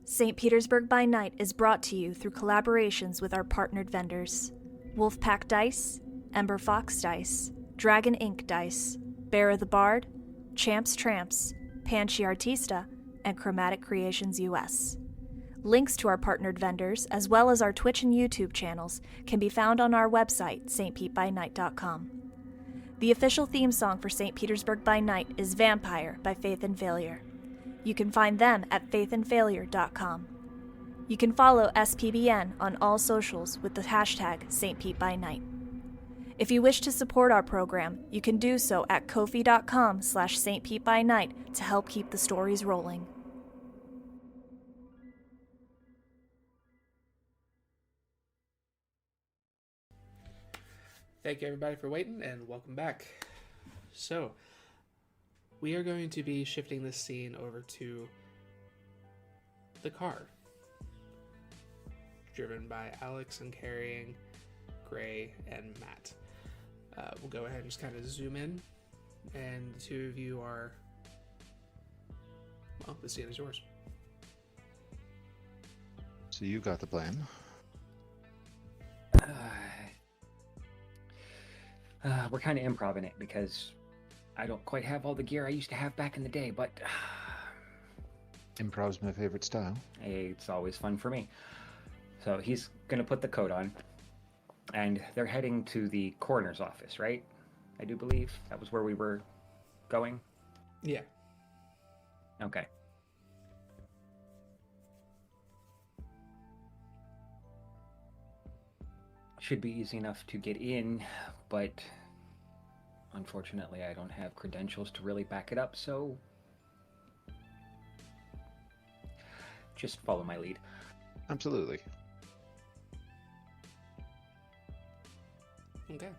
St. Petersburg by Night is brought to you through collaborations with our partnered vendors: Wolfpack Dice, Ember Fox Dice, Dragon Ink Dice, Beara the Bard, Champs Tramps, Panchi Artista, and Chromatic Creations US. Links to our partnered vendors, as well as our Twitch and YouTube channels, can be found on our website, stpetebynight.com. The official theme song for St. Petersburg by Night is Vampire by Faith and Failure. You can find them at faithandfailure.com. You can follow SPbN on all socials with the hashtag StPeteByNight. If you wish to support our program, you can do so at ko-fi.com/stpetebynight to help keep the stories rolling.
Thank you everybody for waiting, and welcome back. So, we are going to be shifting this scene over to the car, driven by Alex and carrying Grei and Matt. We'll go ahead and just kind of zoom in, and the two of you are, well, the scene is yours.
So you got the plan.
We're kind of improv in it because I don't quite have all the gear I used to have back in the day, but
Improv's my favorite style.
it's always fun for me. So he's going to put the coat on, and they're heading to the coroner's office, right? I do believe that was where we were going.
Yeah.
Okay. Should be easy enough to get in, but unfortunately I don't have credentials to really back it up, so just follow my lead.
Absolutely.
Okay.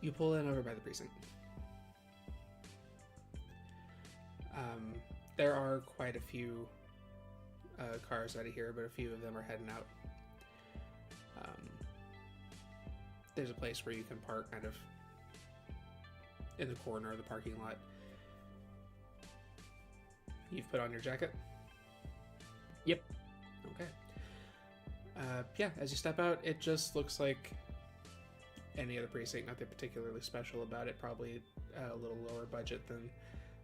You pull in over by the precinct. There are quite a few cars out of here, but a few of them are heading out. There's a place where you can park kind of in the corner of the parking lot. You've put on your jacket?
Yep.
Okay. Yeah, as you step out, it just looks like any other precinct, nothing particularly special about it, probably a little lower budget than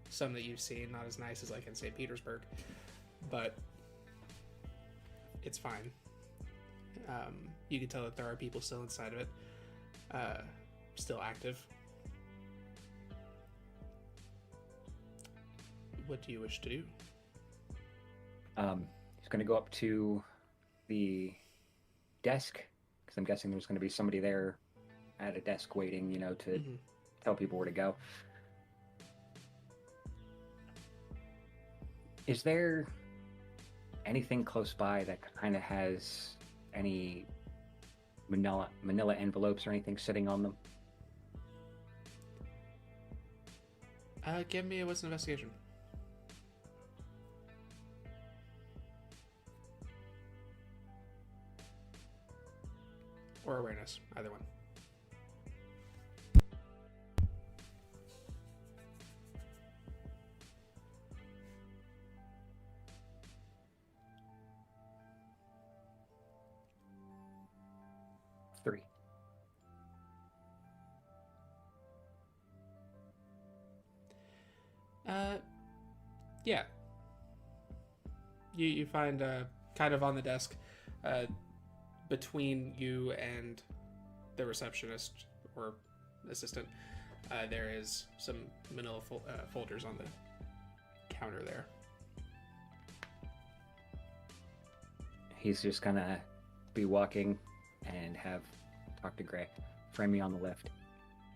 some that you've seen, not as nice as like in St. Petersburg, but it's fine. You can tell that there are people still inside of it, still active. What do you wish to do?
He's going to go up to the desk, because I'm guessing there's going to be somebody there at a desk waiting, you know, to tell people where to go. Is there anything close by that kind of has any manila envelopes or anything sitting on them?
Give me what's an investigation? Or awareness, either one.
Three.
Yeah. You find kind of on the desk between you and the receptionist or assistant, there is some manila folders on the counter there.
He's just gonna be walking and talk to Grei. Frame me on the lift.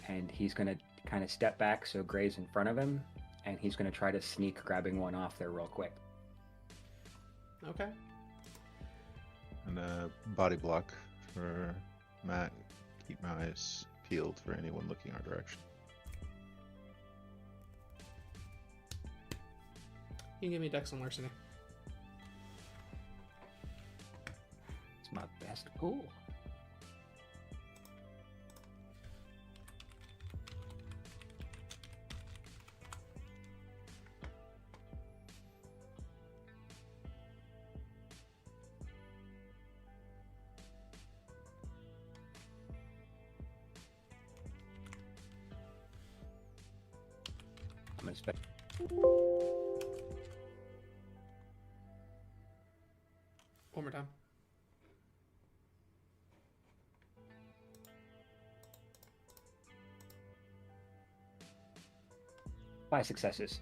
And he's gonna kind of step back so Grei's in front of him, and he's gonna try to sneak grabbing one off there real quick.
Okay.
And a body block for Matt. Keep my eyes peeled for anyone looking our direction.
You can give me Dex and Larceny.
It's my best pool. I'm gonna spend.
One more time.
Five successes.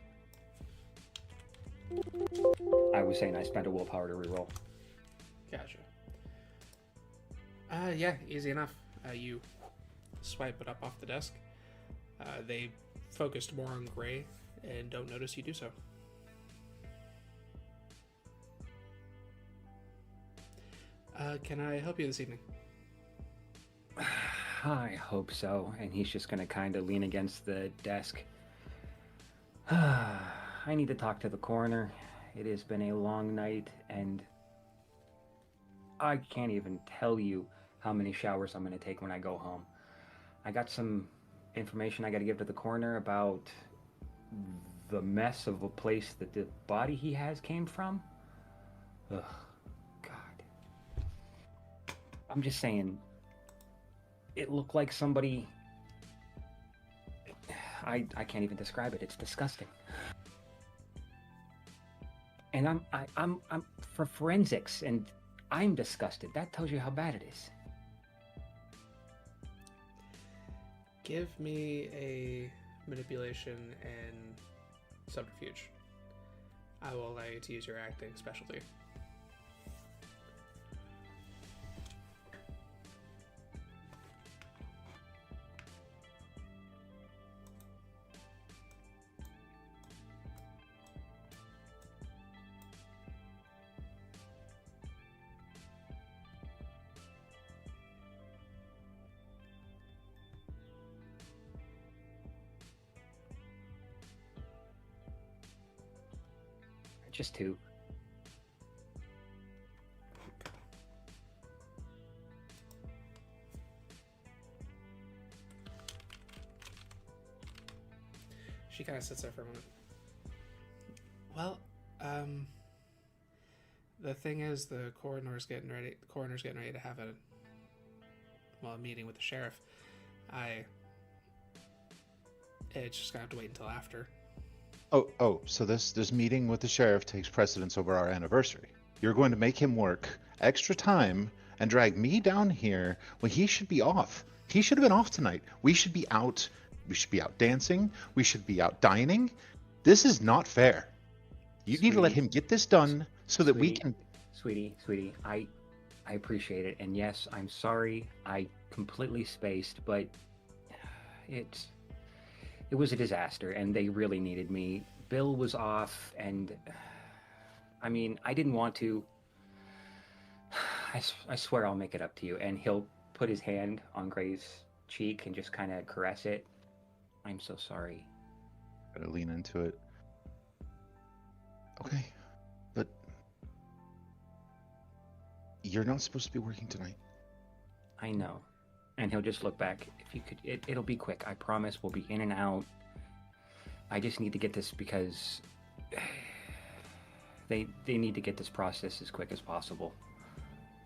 I was saying I spent a willpower to reroll.
Gotcha. Yeah, easy enough. You swipe it up off the desk. They focused more on Grei and don't notice you do so. Can I help you this evening?
I hope so. And he's just gonna kind of lean against the desk. I need to talk to the coroner. It has been a long night, and I can't even tell you how many showers I'm gonna take when I go home. I got some information I gotta give to the coroner about the mess of a place that the body he has came from. Ugh, God. I'm just saying, it looked like somebody... I can't even describe it. It's disgusting. And I'm for forensics, and I'm disgusted. That tells you how bad it is.
Give me a manipulation and subterfuge. I will allow you to use your acting specialty.
Just two.
She kind of sits there for a moment. Well, the thing is, the coroner's getting ready to have a meeting with the sheriff. It's just gonna have to wait until after.
So this meeting with the sheriff takes precedence over our anniversary. You're going to make him work extra time and drag me down here when he should be off. He should have been off tonight. We should be out. We should be out dancing. We should be out dining. This is not fair. You need to let him get this done so that we can...
Sweetie, I appreciate it. And yes, I'm sorry. I completely spaced, but it was a disaster, and they really needed me. Bill was off, and I mean, I didn't want to. I swear I'll make it up to you. And he'll put his hand on Grei's cheek and just kind of caress it. I'm so sorry.
Gotta lean into it. Okay, but you're not supposed to be working tonight.
I know. And he'll just look back. If you could, it'll be quick. I promise. We'll be in and out. I just need to get this because they need to get this process as quick as possible.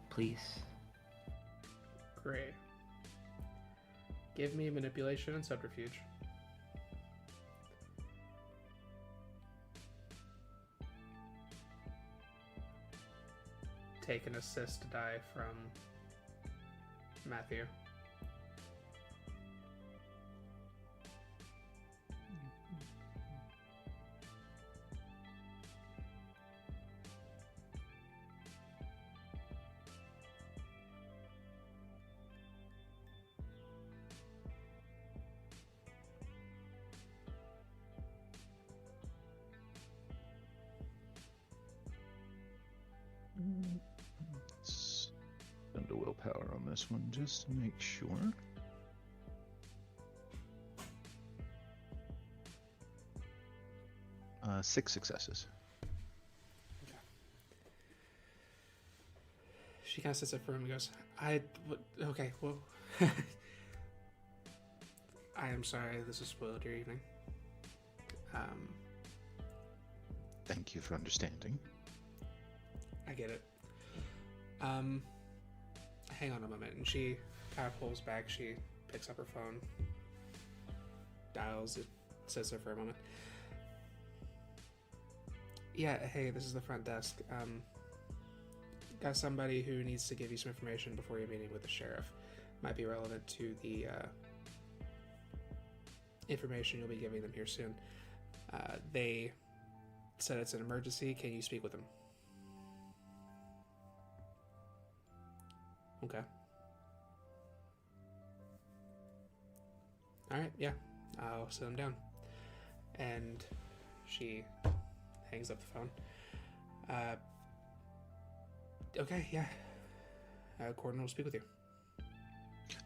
Please.
Great. Give me manipulation and subterfuge. take an assist die from Matthew.
Spend a willpower on this one just to make sure. 6 successes.
She kind of sits up for him and goes, okay, well, I am sorry this has spoiled your evening.
Thank you for understanding.
I get it. Hang on a moment. And she kind of pulls back. She picks up her phone, dials it, sits there for a moment. Yeah, hey, this is the front desk. Got somebody who needs to give you some information before your meeting with the sheriff. Might be relevant to the information you'll be giving them here soon. They said it's an emergency. Can you speak with them? Okay. Alright, yeah. I'll sit them down. And she hangs up the phone. Okay, yeah. Corden will speak with you.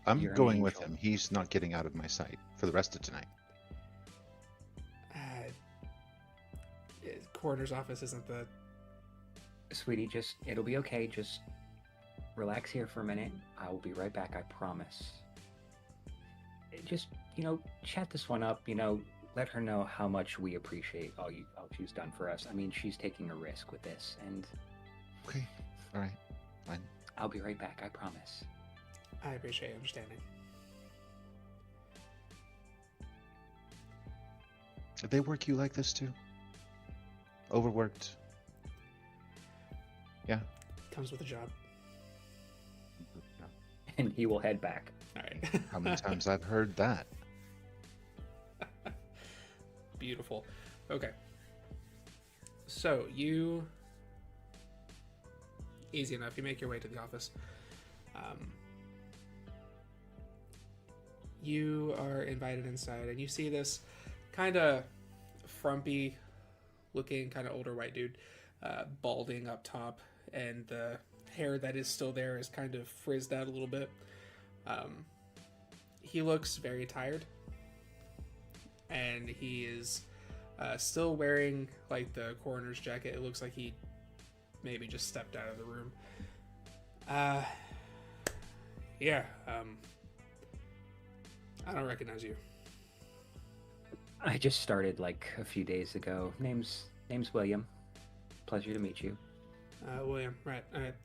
I'm
You're an
going with
angel.
him. He's not getting out of my sight for the rest of tonight.
Coroner's office isn't the...
Sweetie, it'll be okay. Just relax here for a minute. I will be right back, I promise. Just, chat this one up, let her know how much we appreciate all she's done for us. I mean, she's taking a risk with this, and
Okay. All right. Fine.
I'll be right back, I promise.
I appreciate your understanding.
Did they work you like this too? Overworked? Yeah.
Comes with a job.
And he will head back.
Alright.
How many times I've heard that?
Beautiful. Okay. So, easy enough. You make your way to the office. You are invited inside, and you see this kind of frumpy looking, kind of older white dude, balding up top, and the hair that is still there is kind of frizzed out a little bit. He looks very tired, and he is still wearing like the coroner's jacket. It looks like he maybe just stepped out of the room. Yeah, I don't recognize you.
I just started like a few days ago. Name's William. Pleasure to meet you.
William, right. Alright.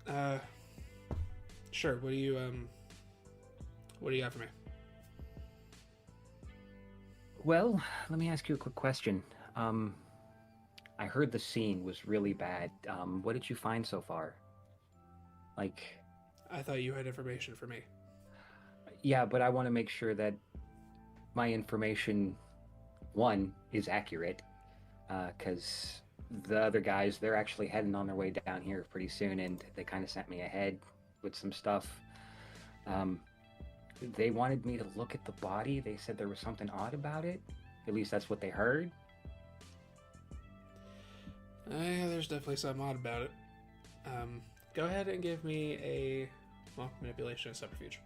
Sure, what do you got for me?
Well, let me ask you a quick question. I heard the scene was really bad. What did you find so far? Like...
I thought you had information for me.
Yeah, but I want to make sure that my information, one, is accurate, because the other guys, they're actually heading on their way down here pretty soon, and they kind of sent me ahead with some stuff. They wanted me to look at the body. They said there was something odd about it. At least that's what they heard.
Yeah, there's definitely something odd about it. Go ahead and give me a, manipulation and subterfuge.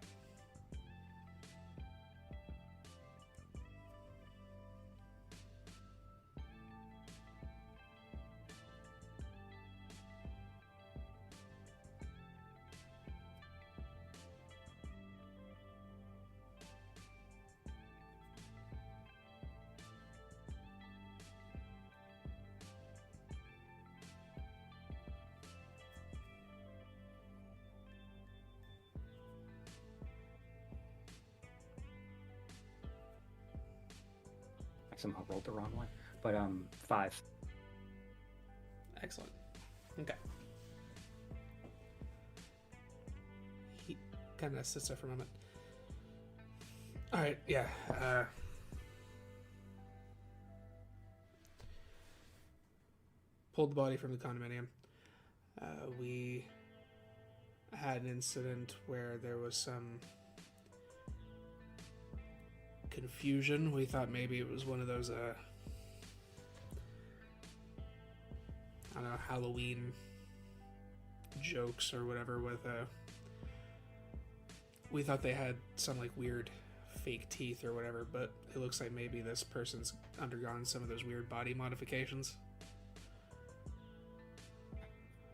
I somehow rolled the wrong one. But 5.
Excellent. Okay. kind of sits there for a moment. All right, yeah. Pulled the body from the condominium. We had an incident where there was some confusion. We thought maybe it was one of those, I don't know, Halloween jokes or whatever with, we thought they had some, like, weird fake teeth or whatever, but it looks like maybe this person's undergone some of those weird body modifications.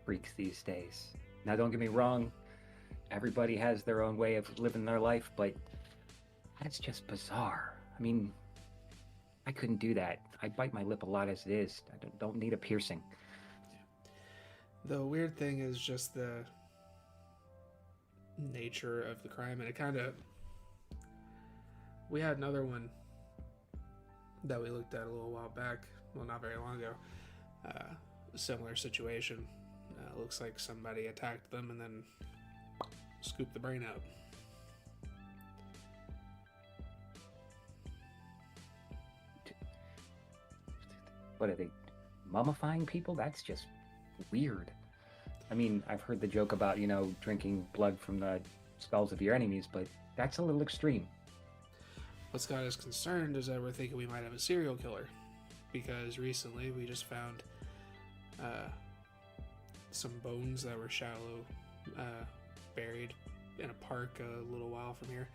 Freaks these days. Now, don't get me wrong, everybody has their own way of living their life, but that's just bizarre. I mean, I couldn't do that. I bite my lip a lot as it is. I don't need a piercing.
The weird thing is just the nature of the crime, and it kind of... We had another one that we looked at a little while back, well, not very long ago. Similar situation. Looks like somebody attacked them and then scooped the brain out.
What are they, mummifying people? That's just weird. I mean, I've heard the joke about, drinking blood from the skulls of your enemies, but that's a little extreme.
What's got us concerned is that we're thinking we might have a serial killer, because recently we just found some bones that were shallow buried in a park a little while from here.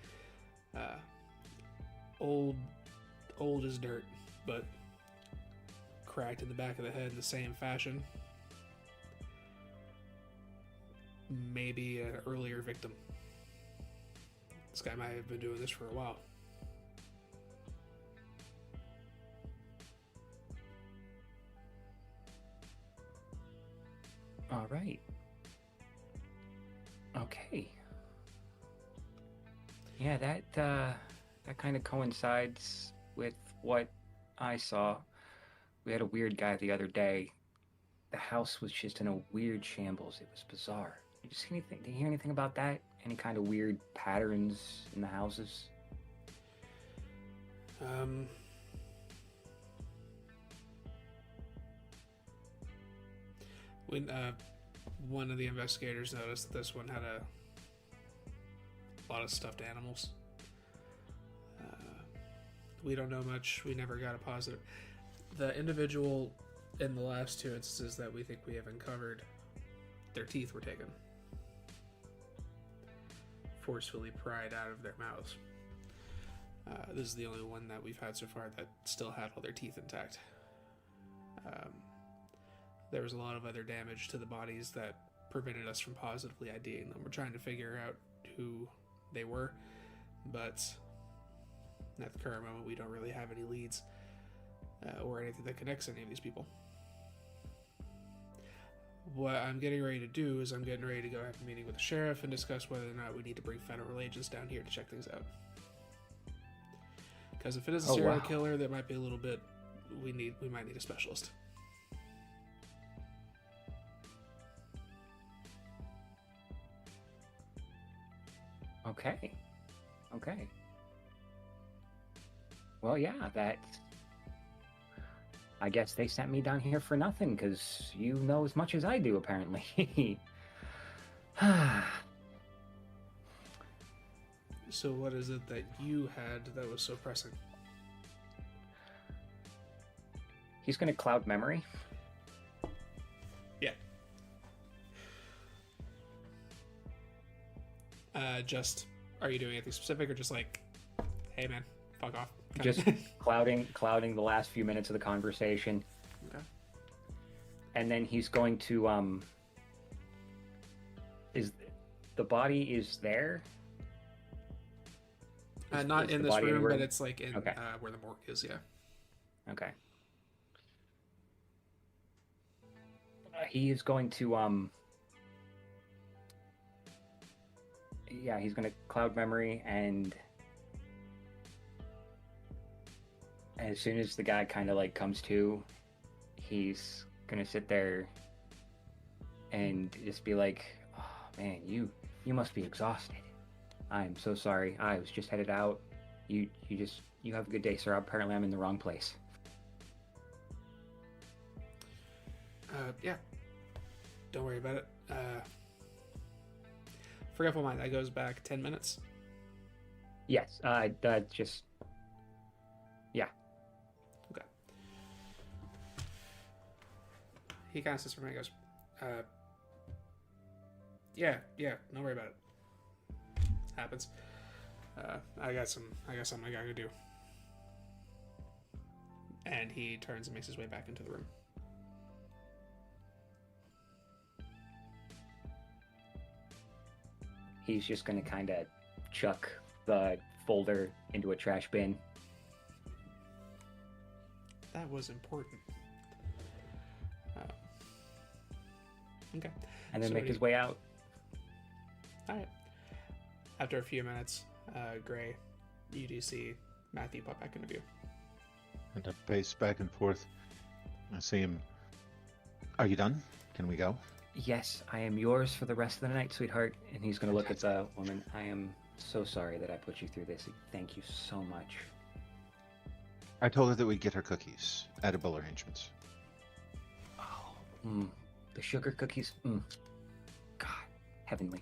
Old as dirt, but cracked in the back of the head in the same fashion. Maybe an earlier victim. This guy might have been doing this for a while.
All right. Okay. Yeah, that kind of coincides with what I saw. We had a weird guy the other day. The house was just in a weird shambles. It was bizarre. Did you see anything? Did you hear anything about that? Any kind of weird patterns in the houses?
When one of the investigators noticed that this one had a lot of stuffed animals. We don't know much. We never got a positive. The individual in the last two instances that we think we have uncovered, their teeth were taken. Forcefully pried out of their mouths. This is the only one that we've had so far that still had all their teeth intact. There was a lot of other damage to the bodies that prevented us from positively IDing them. We're trying to figure out who they were, but at the current moment we don't really have any leads or anything that connects any of these people. What I'm getting ready to do is I'm getting ready to go have a meeting with the sheriff and discuss whether or not we need to bring federal agents down here to check things out. Because if it is a serial killer, that might be a little bit... We might need a specialist.
Okay. Well, yeah, I guess they sent me down here for nothing, because you know as much as I do, apparently.
So what is it that you had that was so pressing?
He's going to cloud memory.
Yeah. Are you doing anything specific, or just like, hey man, fuck off?
Just clouding the last few minutes of the conversation.
Okay.
And then he's going to, is the body is there?
Not in this room, but it's like in where the morgue is, yeah.
Okay. He is going to, he's going to cloud memory, and as soon as the guy kind of like comes to, he's going to sit there and just be like, oh man, you must be exhausted. I'm so sorry. I was just headed out. You have a good day, sir. Apparently I'm in the wrong place.
Yeah. Don't worry about it. Forgetful Mind, that goes back 10 minutes.
Yes, just... Yeah.
Okay. He kind of sits for a minute and goes, yeah, don't worry about it. Happens. I got something I gotta do. And he turns and makes his way back into the room.
He's just gonna kind of chuck the folder into a trash bin.
That was important. Okay.
And then
So
make his way out.
All right. After a few minutes, Grei, you do see Matthew pop back into view.
And I pace back and forth. I see him. Are you done? Can we go?
Yes, I am yours for the rest of the night, sweetheart. And he's gonna look at the woman. I am so sorry that I put you through this. Thank you so much.
I told her that we'd get her cookies. Edible arrangements.
Oh, the sugar cookies. God, heavenly.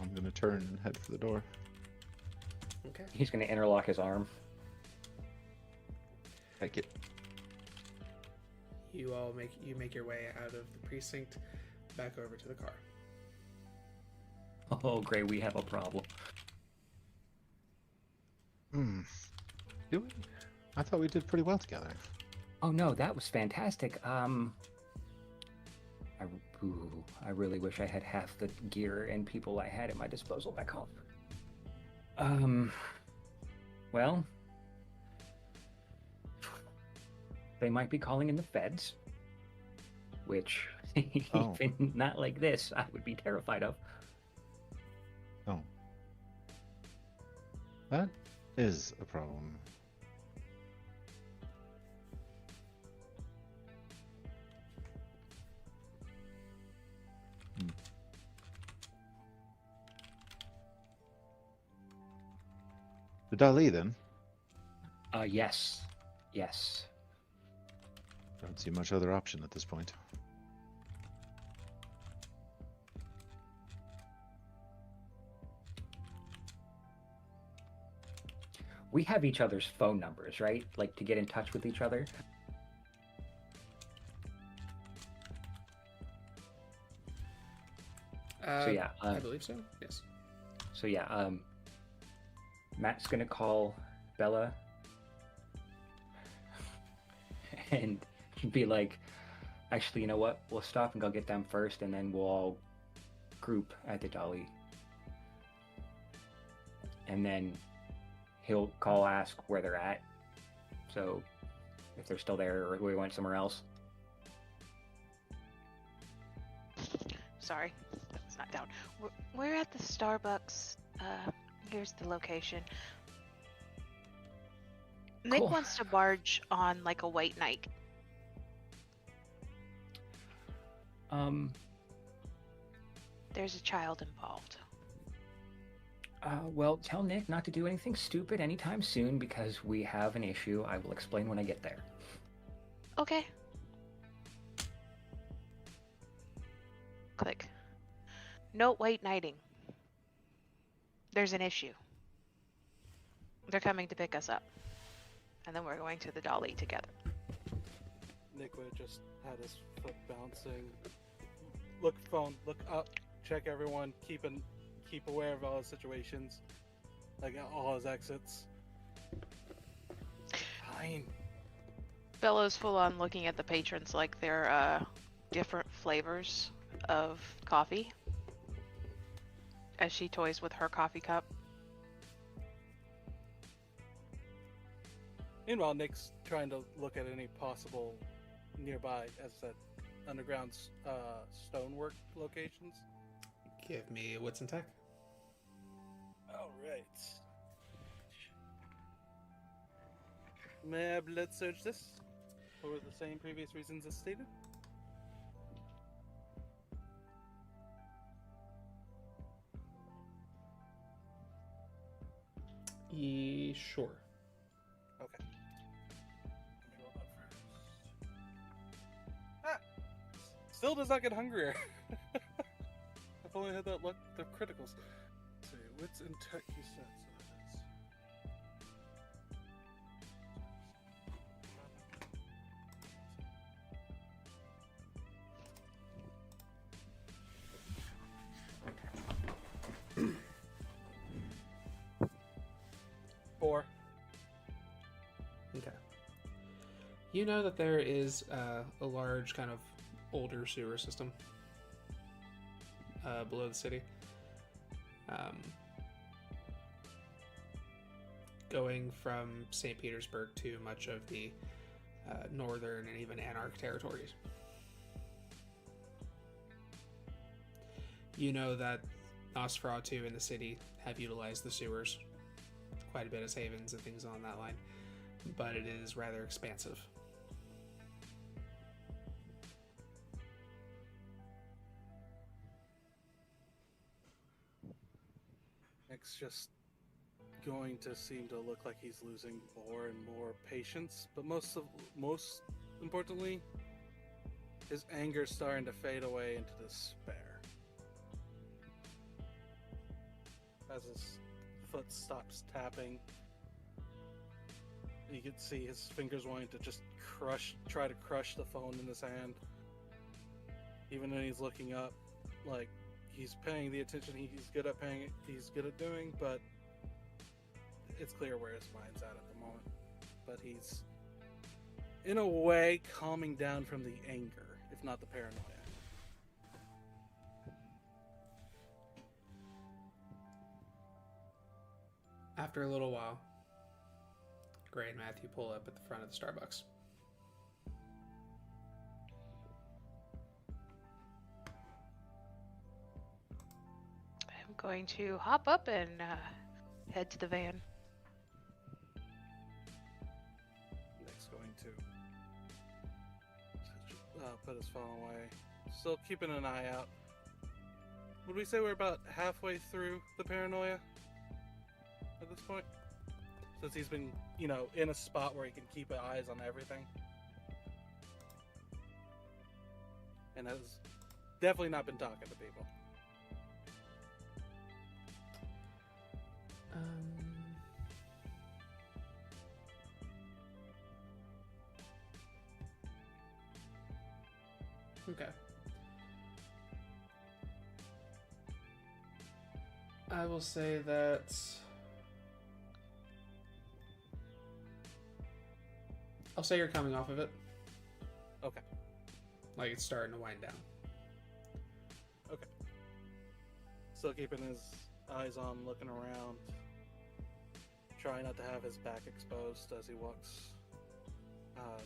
I'm gonna turn and head for the door.
Okay.
He's gonna interlock his arm.
Take it.
You all make your way out of the precinct, back over to the car.
Oh, Grei, we have a problem.
Do we? I thought we did pretty well together.
Oh no, that was fantastic. I really wish I had half the gear and people I had at my disposal back home. Well, they might be calling in the feds, which even not like this, I would be terrified of.
Oh. That is a problem. The Dali, then?
Yes.
Don't see much other option at this point.
We have each other's phone numbers, right? Like, to get in touch with each other? So yeah,
I believe so. Yes.
So yeah, Matt's gonna call Bella and be like, actually, you know what? We'll stop and go get them first, and then we'll all group at the Dali. And then he'll call, ask where they're at. So if they're still there or we went somewhere else.
Sorry, that's not down. We're at the Starbucks. Here's the location. Nick
Cool.
wants to barge on like a white night. There's a child involved.
Well, tell Nick not to do anything stupid anytime soon because we have an issue. I will explain when I get there.
Okay. Click. No white knighting. There's an issue. They're coming to pick us up. And then we're going to the Dali together.
Nick would have just had his foot bouncing. Look phone, look up, check everyone, keep aware of all his situations, like all his exits. Fine.
Bella's full on looking at the patrons like they're different flavors of coffee as she toys with her coffee cup.
Meanwhile, Nick's trying to look at any possible nearby, as I said, underground stonework locations.
Give me wits and tech.
All right. May I blood search this for the same previous reasons as stated?
Sure.
Okay. Let me roll that first. Still does not get hungrier. I've only had that luck, the criticals. Let's see, wits and tech he said, so that is. Four.
Okay. You know that there is a large kind of older sewer system below the city. Going from St. Petersburg to much of the northern and even Anarch territories. You know that Nosferatu and the city have utilized the sewers quite a bit as havens and things on that line, but it is rather expansive.
Nick's just going to seem to look like he's losing more and more patience, but most importantly, his anger's starting to fade away into despair. As his foot stops tapping, you can see his fingers wanting to just try to crush the phone in his hand. Even when he's looking up, like he's paying the attention he's good at paying, he's good at doing, but it's clear where his mind's at the moment. But he's, in a way, calming down from the anger, if not the paranoia.
After a little while, Grei and Matthew pull up at the front of the Starbucks.
I'm going to hop up and head to the van.
Nick's going to put his phone away. Still keeping an eye out. Would we say we're about halfway through the paranoia at this point? Since he's been, in a spot where he can keep eyes on everything. And has definitely not been talking to people.
Okay. I will say that I'll say you're coming off of it.
Okay.
Like it's starting to wind down.
Okay. Still keeping his eyes on, looking around. Trying not to have his back exposed as he walks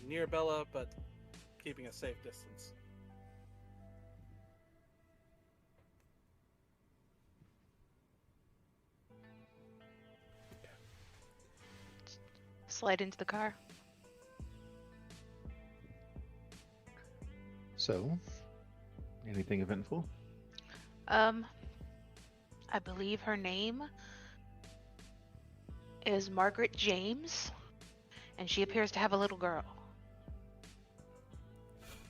near Bella, but keeping a safe distance.
Slide into the car.
So, anything eventful?
I believe her name is Margaret James, and she appears to have a little girl.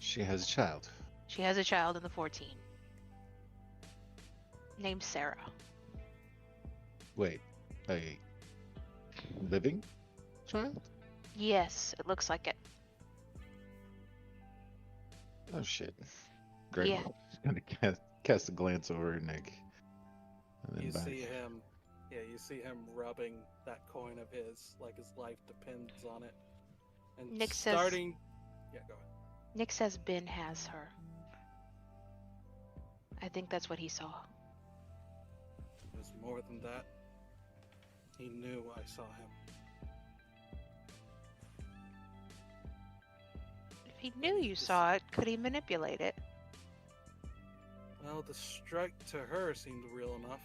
She has a child.
She has a child in the 14. Named Sarah.
Wait, a living child?
Yes, it looks like it.
Oh shit. Great.
Yeah.
Just gonna cast a glance over at Nick. And then
You
back.
you see him rubbing that coin of his, like his life depends on it. And
Nick says-
starting... Yeah, go ahead.
Nick says Ben has her. I think that's what he saw.
It was more than that. He knew I saw him.
If he knew you saw it, could he manipulate it?
Well, the strike to her seemed real enough.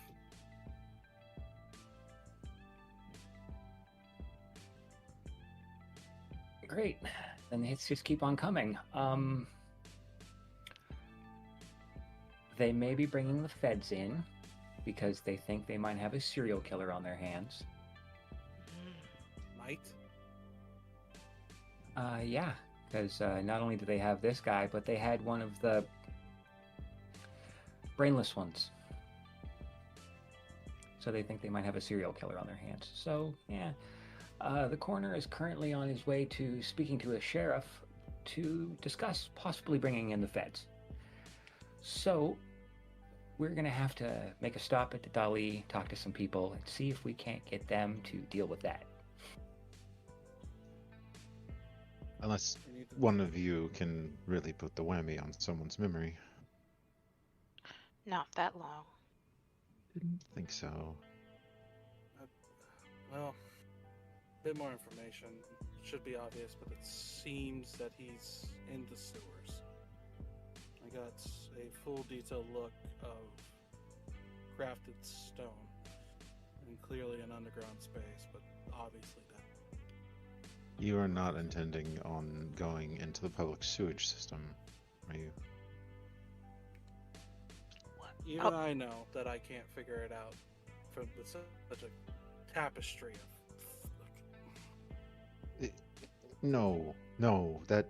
Great. Then hits just keep on coming. They may be bringing the feds in because they think they might have a serial killer on their hands.
Night?
Yeah, because not only do they have this guy, but they had one of the brainless ones. So they think they might have a serial killer on their hands. So, yeah. The coroner is currently on his way to speaking to a sheriff to discuss possibly bringing in the feds. So, we're going to have to make a stop at the Dali, talk to some people, and see if we can't get them to deal with that.
Unless one of you can really put the whammy on someone's memory.
Not that long.
Didn't think so.
Well, a bit more information. Should be obvious, but it seems that he's in the sewers. I got a full detailed look of crafted stone, and clearly an underground space, but obviously that.
You are not intending on going into the public sewage system, are you?
Even I know that I can't figure it out from such a tapestry of.
No, that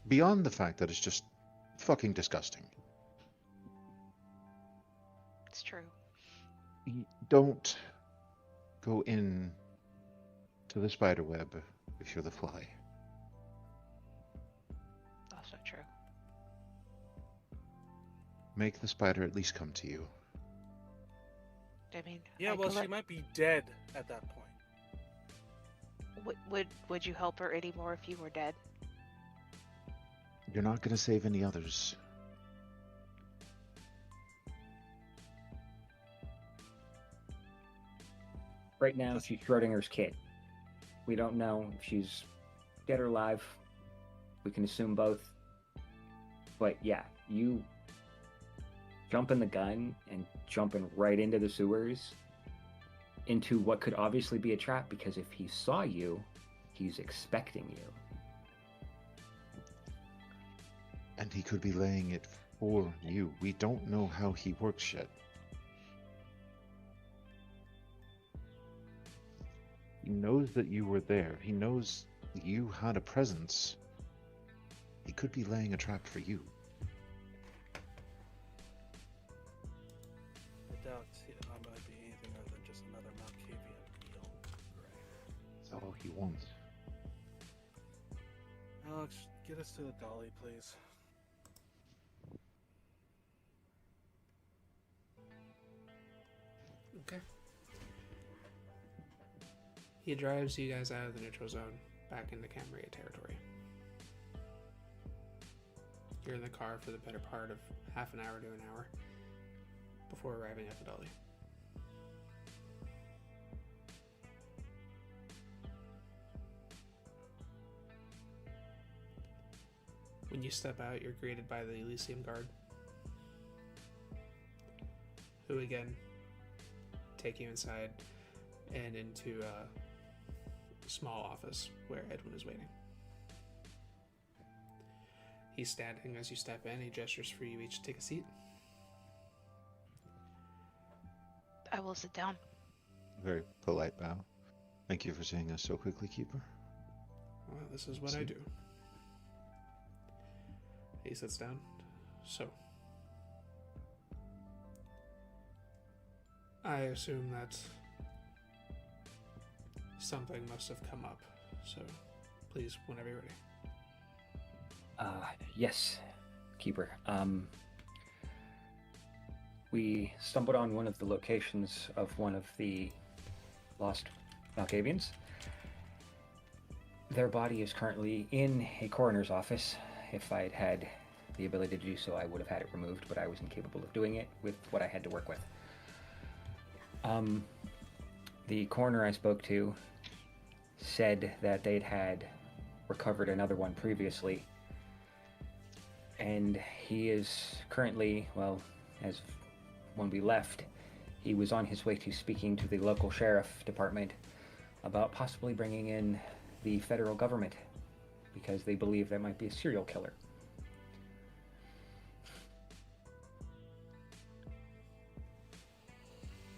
beyond the fact that it's just fucking disgusting.
It's true.
Don't go in to the spider web if you're the fly.
Also true.
Make the spider at least come to you.
I mean,
Yeah, well, she might be dead at that point.
Would you help her any more if you were dead?
You're not going to save any others.
Right now, she's Schrodinger's kid. We don't know if she's dead or alive. We can assume both. But yeah, you jumping the gun and jumping right into the sewers, into what could obviously be a trap, because if he saw you, he's expecting you.
And he could be laying it for you. We don't know how he works yet. He knows that you were there. He knows you had a presence. He could be laying a trap for you.
I doubt I might be anything other than just another Malkavian meal, Grei.
That's all he wants.
Alex, get us to the dolly, please.
Okay. He drives you guys out of the neutral zone, back into Camarilla territory. You're in the car for the better part of half an hour to an hour before arriving at the Dolly. When you step out, you're greeted by the Elysium Guard, who again take you inside and into a small office where Edwin is waiting. He's standing as you step in. He gestures for you each to take a seat.
I will sit down.
Very polite bow. Thank you for seeing us so quickly, Keeper.
Well, this is what I do. He sits down. So, I assume that something must have come up. So, please, whenever you're ready.
Yes, Keeper. We stumbled on one of the locations of one of the lost Malkavians. Their body is currently in a coroner's office. If I had had the ability to do so, I would have had it removed, but I was incapable of doing it with what I had to work with. The coroner I spoke to said that they'd had recovered another one previously, and he is currently, well, as when we left, he was on his way to speaking to the local sheriff department about possibly bringing in the federal government because they believe there might be a serial killer.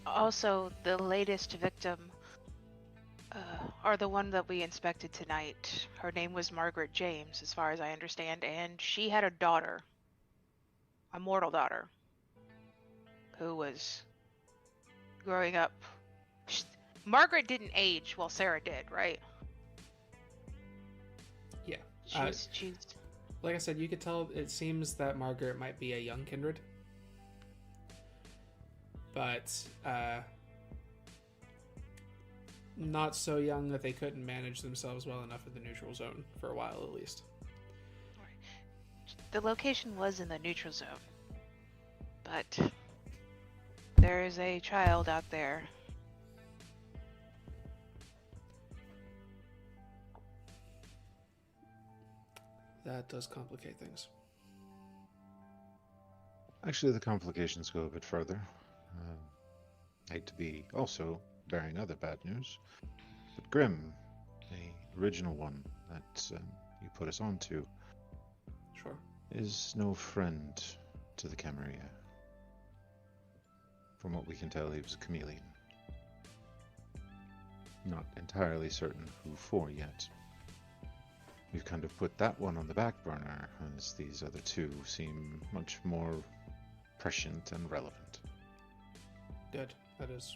Also, the latest victim, are the one that we inspected tonight. Her name was Margaret James, as far as I understand, and she had a daughter, a mortal daughter, who was growing up. Margaret didn't age while Sarah did, right?
Yeah.
She's
Like I said, you could tell it seems that Margaret might be a young kindred. But not so young that they couldn't manage themselves well enough in the neutral zone for a while at least.
The location was in the neutral zone, but there is a child out there.
That does complicate things.
Actually, the complications go a bit further. Hate to be also bearing other bad news, but Grim, the original one that you put us on to,
Sure.
is no friend to the Camarilla. From what we can tell, he was a chameleon. Not entirely certain who for yet. We've kind of put that one on the back burner, as these other two seem much more prescient and relevant.
Good. That is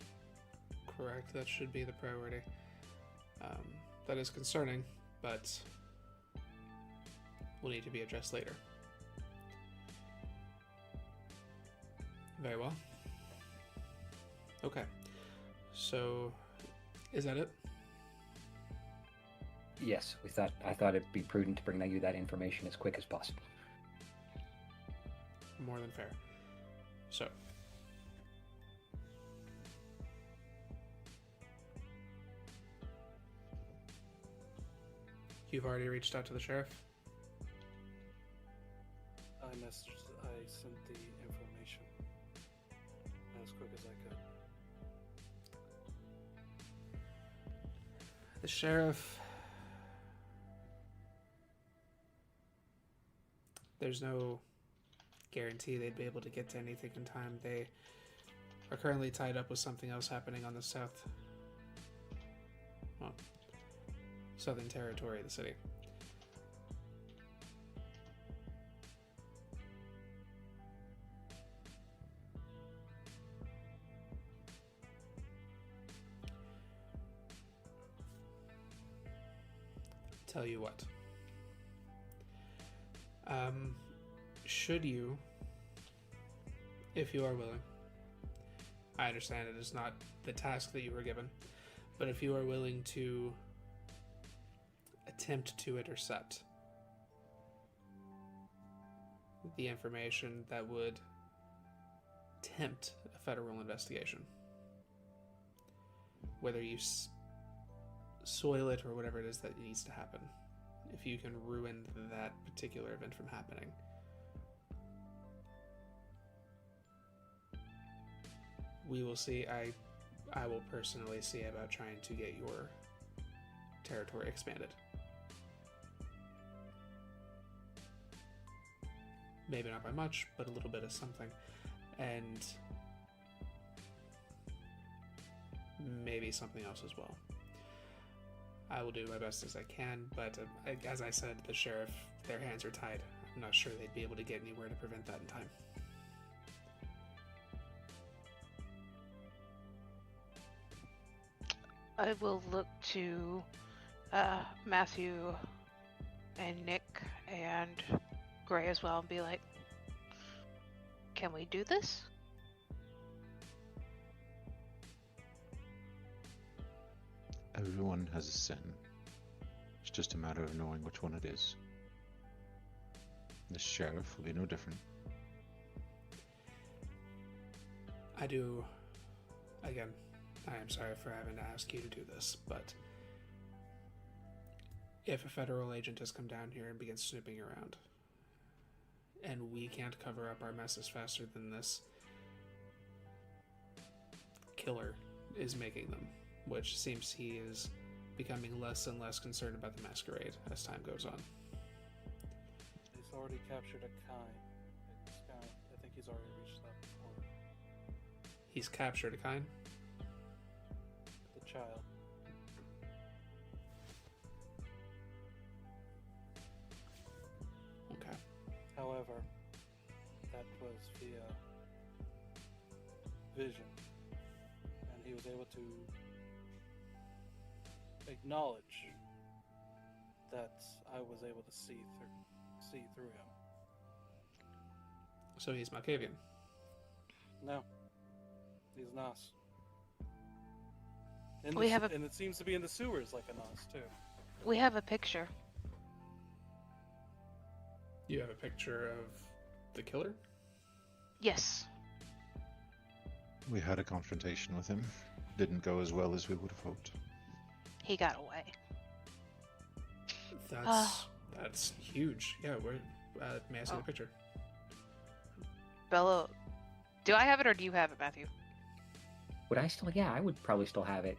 correct. That should be the priority. That is concerning, but will need to be addressed later. Very well. Okay. So, is that it?
Yes, I thought it'd be prudent to bring you that information as quick as possible.
More than fair. So, you've already reached out to the sheriff?
I sent the information as quick as I could.
The sheriff... There's no guarantee they'd be able to get to anything in time. They are currently tied up with something else happening on the southern territory of the city. Tell you what. Should you, if you are willing, I understand it is not the task that you were given, but if you are willing to attempt to intercept the information that would tempt a federal investigation, whether you soil it or whatever it is that needs to happen, if you can ruin that particular event from happening, we will see. I will personally see about trying to get your territory expanded. Maybe not by much, but a little bit of something. And maybe something else as well. I will do my best as I can, but as I said, the sheriff, their hands are tied. I'm not sure they'd be able to get anywhere to prevent that in time.
I will look to Matthew and Nick and Grei as well and be like, can we do this?
Everyone has a sin. It's just a matter of knowing which one it is. The sheriff will be no different.
I do, again, I am sorry for having to ask you to do this, but if a federal agent has come down here and begins snooping around, and we can't cover up our messes faster than this killer is making them, which seems he is becoming less and less concerned about the Masquerade as time goes on.
He's already captured a kind. I think he's already reached that before.
He's captured a kind?
The child. However, that was via vision, and he was able to acknowledge that I was able to see through him.
So he's Malkavian.
No, he's Nos. And it seems to be in the sewers like a Nos too.
We have a picture.
You have a picture of the killer?
Yes.
We had a confrontation with him. Didn't go as well as we would have hoped.
He got away.
That's huge. Yeah, may I see the picture?
Bella, do I have it or do you have it, Matthew?
Would I still? Yeah, I would probably still have it.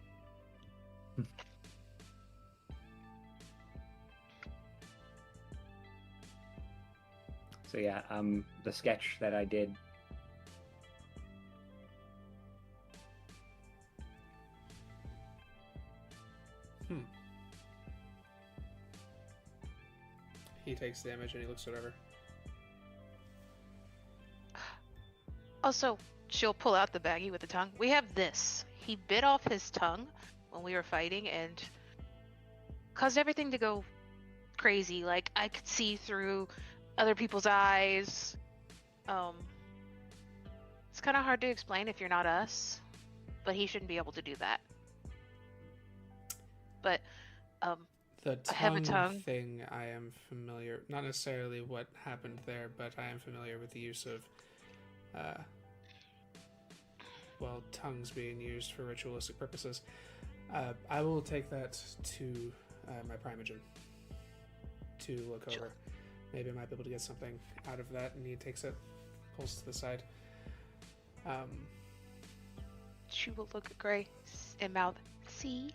So yeah, the sketch that I did.
He takes the image and he looks it over.
Also, she'll pull out the baggie with the tongue. We have this. He bit off his tongue when we were fighting and caused everything to go crazy. Like, I could see through other people's eyes. It's kind of hard to explain if you're not us, but he shouldn't be able to do that. But,
the
I have a tongue
thing, I am familiar, not necessarily what happened there, but I am familiar with the use of, tongues being used for ritualistic purposes. I will take that to my Primogen to look over. Maybe I might be able to get something out of that, and he takes it, pulls to the side.
She will look at Grei and mouth, see?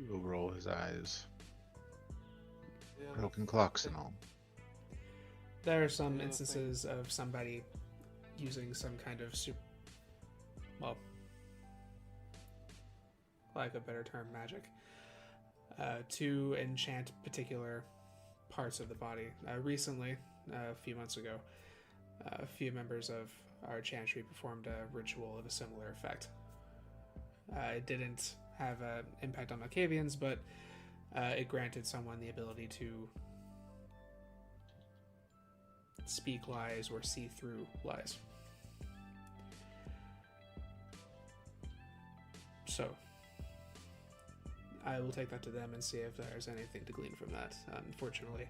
He'll roll his eyes.
Yeah.
Broken clocks and all.
There are some instances of somebody using some kind of lack of a better term, magic, to enchant particular parts of the body. Recently, a few months ago, a few members of our chantry performed a ritual of a similar effect. It didn't have an impact on Malkavians, but it granted someone the ability to speak lies or see through lies. So, I will take that to them and see if there's anything to glean from that. Unfortunately,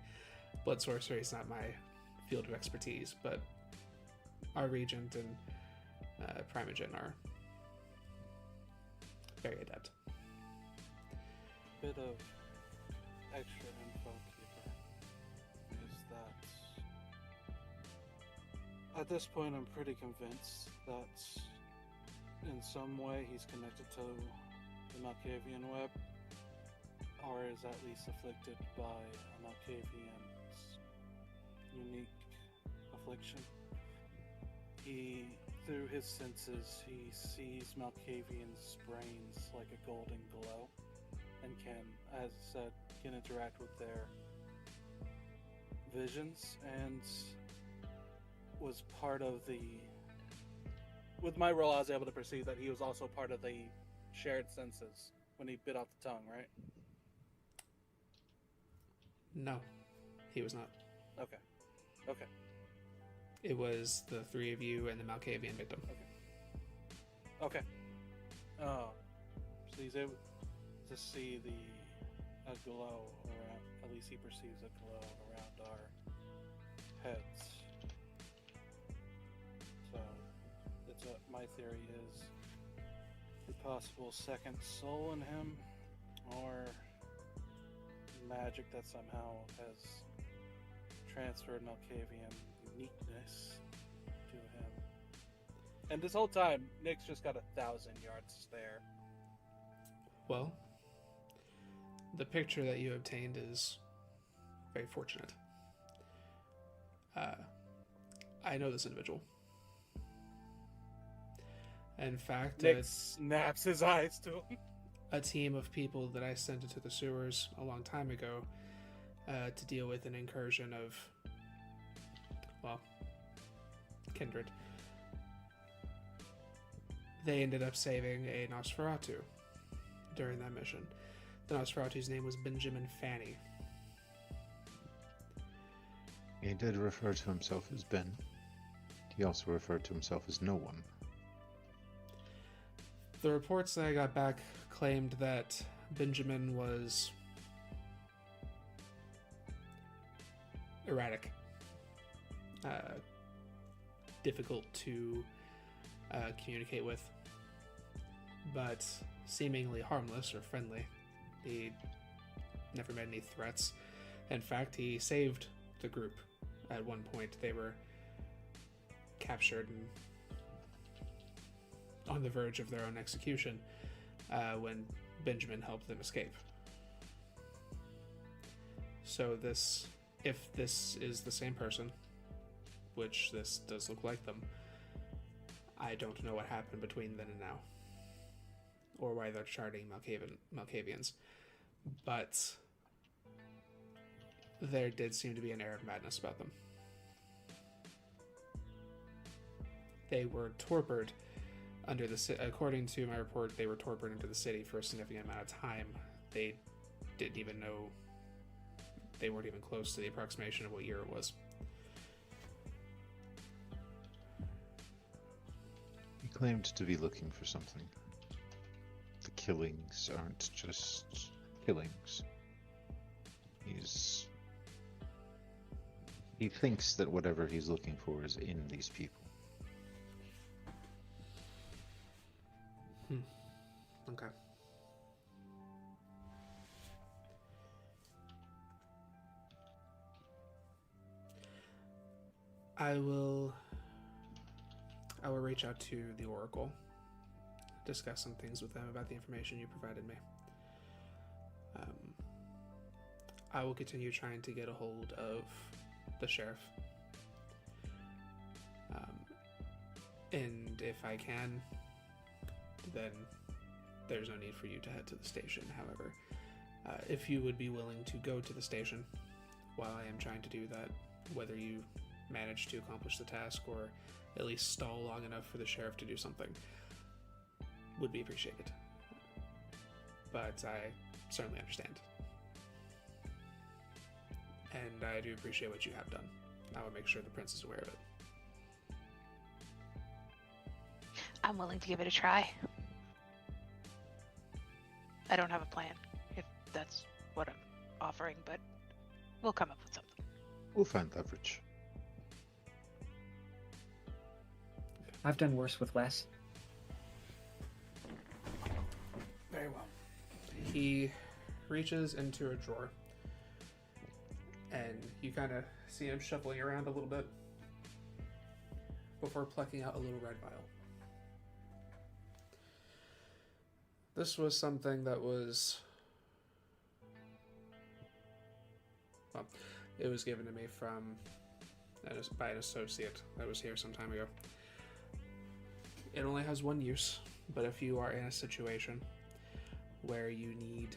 blood sorcery is not my field of expertise, but our regent and Primogen are very adept.
Bit of extra info, Keeper, is that at this point I'm pretty convinced that in some way he's connected to the Malkavian web, or is at least afflicted by a Malkavian's unique affliction. Through his senses, he sees Malkavian's brains like a golden glow, and can, as I said, can interact with their visions, and was part of the... With my role, I was able to perceive that he was also part of the shared senses when he bit off the tongue, right?
No, he was not.
Okay.
It was the three of you and the Malkavian victim.
Okay. So he's able to see a glow around, at least he perceives a glow around our heads. So my theory is a possible second soul in him, or magic that somehow has transferred Malkavian uniqueness to him. And this whole time, Nick's just got 1,000 yards to spare.
Well, the picture that you obtained is very fortunate. I know this individual. In fact,
Nick snaps his eyes to him.
A team of people that I sent into the sewers a long time ago to deal with an incursion of well, kindred. They ended up saving a Nosferatu during that mission. The Nosferatu's name was Benjamin Fanny.
He did refer to himself as Ben. He also referred to himself as no one.
The reports that I got back claimed that Benjamin was erratic, difficult to communicate with, but seemingly harmless or friendly. He never made any threats. In fact, he saved the group at one point. They were captured and on the verge of their own execution when Benjamin helped them escape. So if this is the same person, which this does look like them, I don't know what happened between then and now, or why they're charting Malkavians, but there did seem to be an air of madness about them. They were torpid under according to my report, they were torpid into the city for a significant amount of time. They didn't even know, they weren't even close to the approximation of what year it was.
He claimed to be looking for something. The killings aren't just killings. He thinks that whatever he's looking for is in these people.
Okay. I will reach out to the Oracle, discuss some things with them about the information you provided me. I will continue trying to get a hold of the sheriff. And if I can, then there's no need for you to head to the station. However, if you would be willing to go to the station while I am trying to do that, whether you manage to accomplish the task or at least stall long enough for the sheriff to do something, would be appreciated. But I certainly understand. And I do appreciate what you have done. I will make sure the prince is aware of it.
I'm willing to give it a try. I don't have a plan, if that's what I'm offering, but we'll come up with something.
We'll find leverage.
I've done worse with less.
Very well. He reaches into a drawer, and you kind of see him shuffling around a little bit before plucking out a little red vial. This was something that was, well, it was given to me by an associate that was here some time ago. It only has one use, but if you are in a situation where you need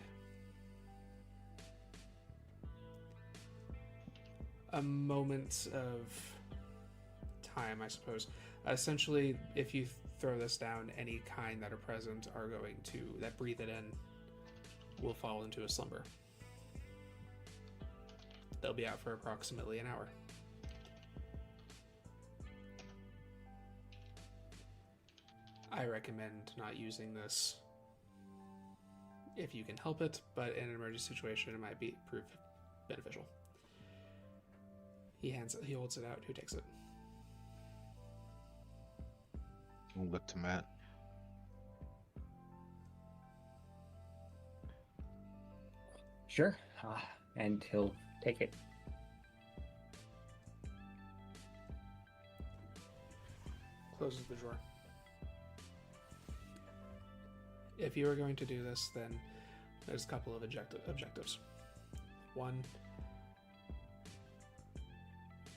a moment of time, I suppose. Essentially, if you throw this down, any kind that are present are going to, that breathe it in, will fall into a slumber. They'll be out for approximately an hour. I recommend not using this if you can help it, but in an emergency situation, it might prove beneficial. He holds it out. Who takes it?
We'll look to Matt.
Sure. And he'll take it.
Closes the drawer. If you are going to do this, then there's a couple of objectives. One,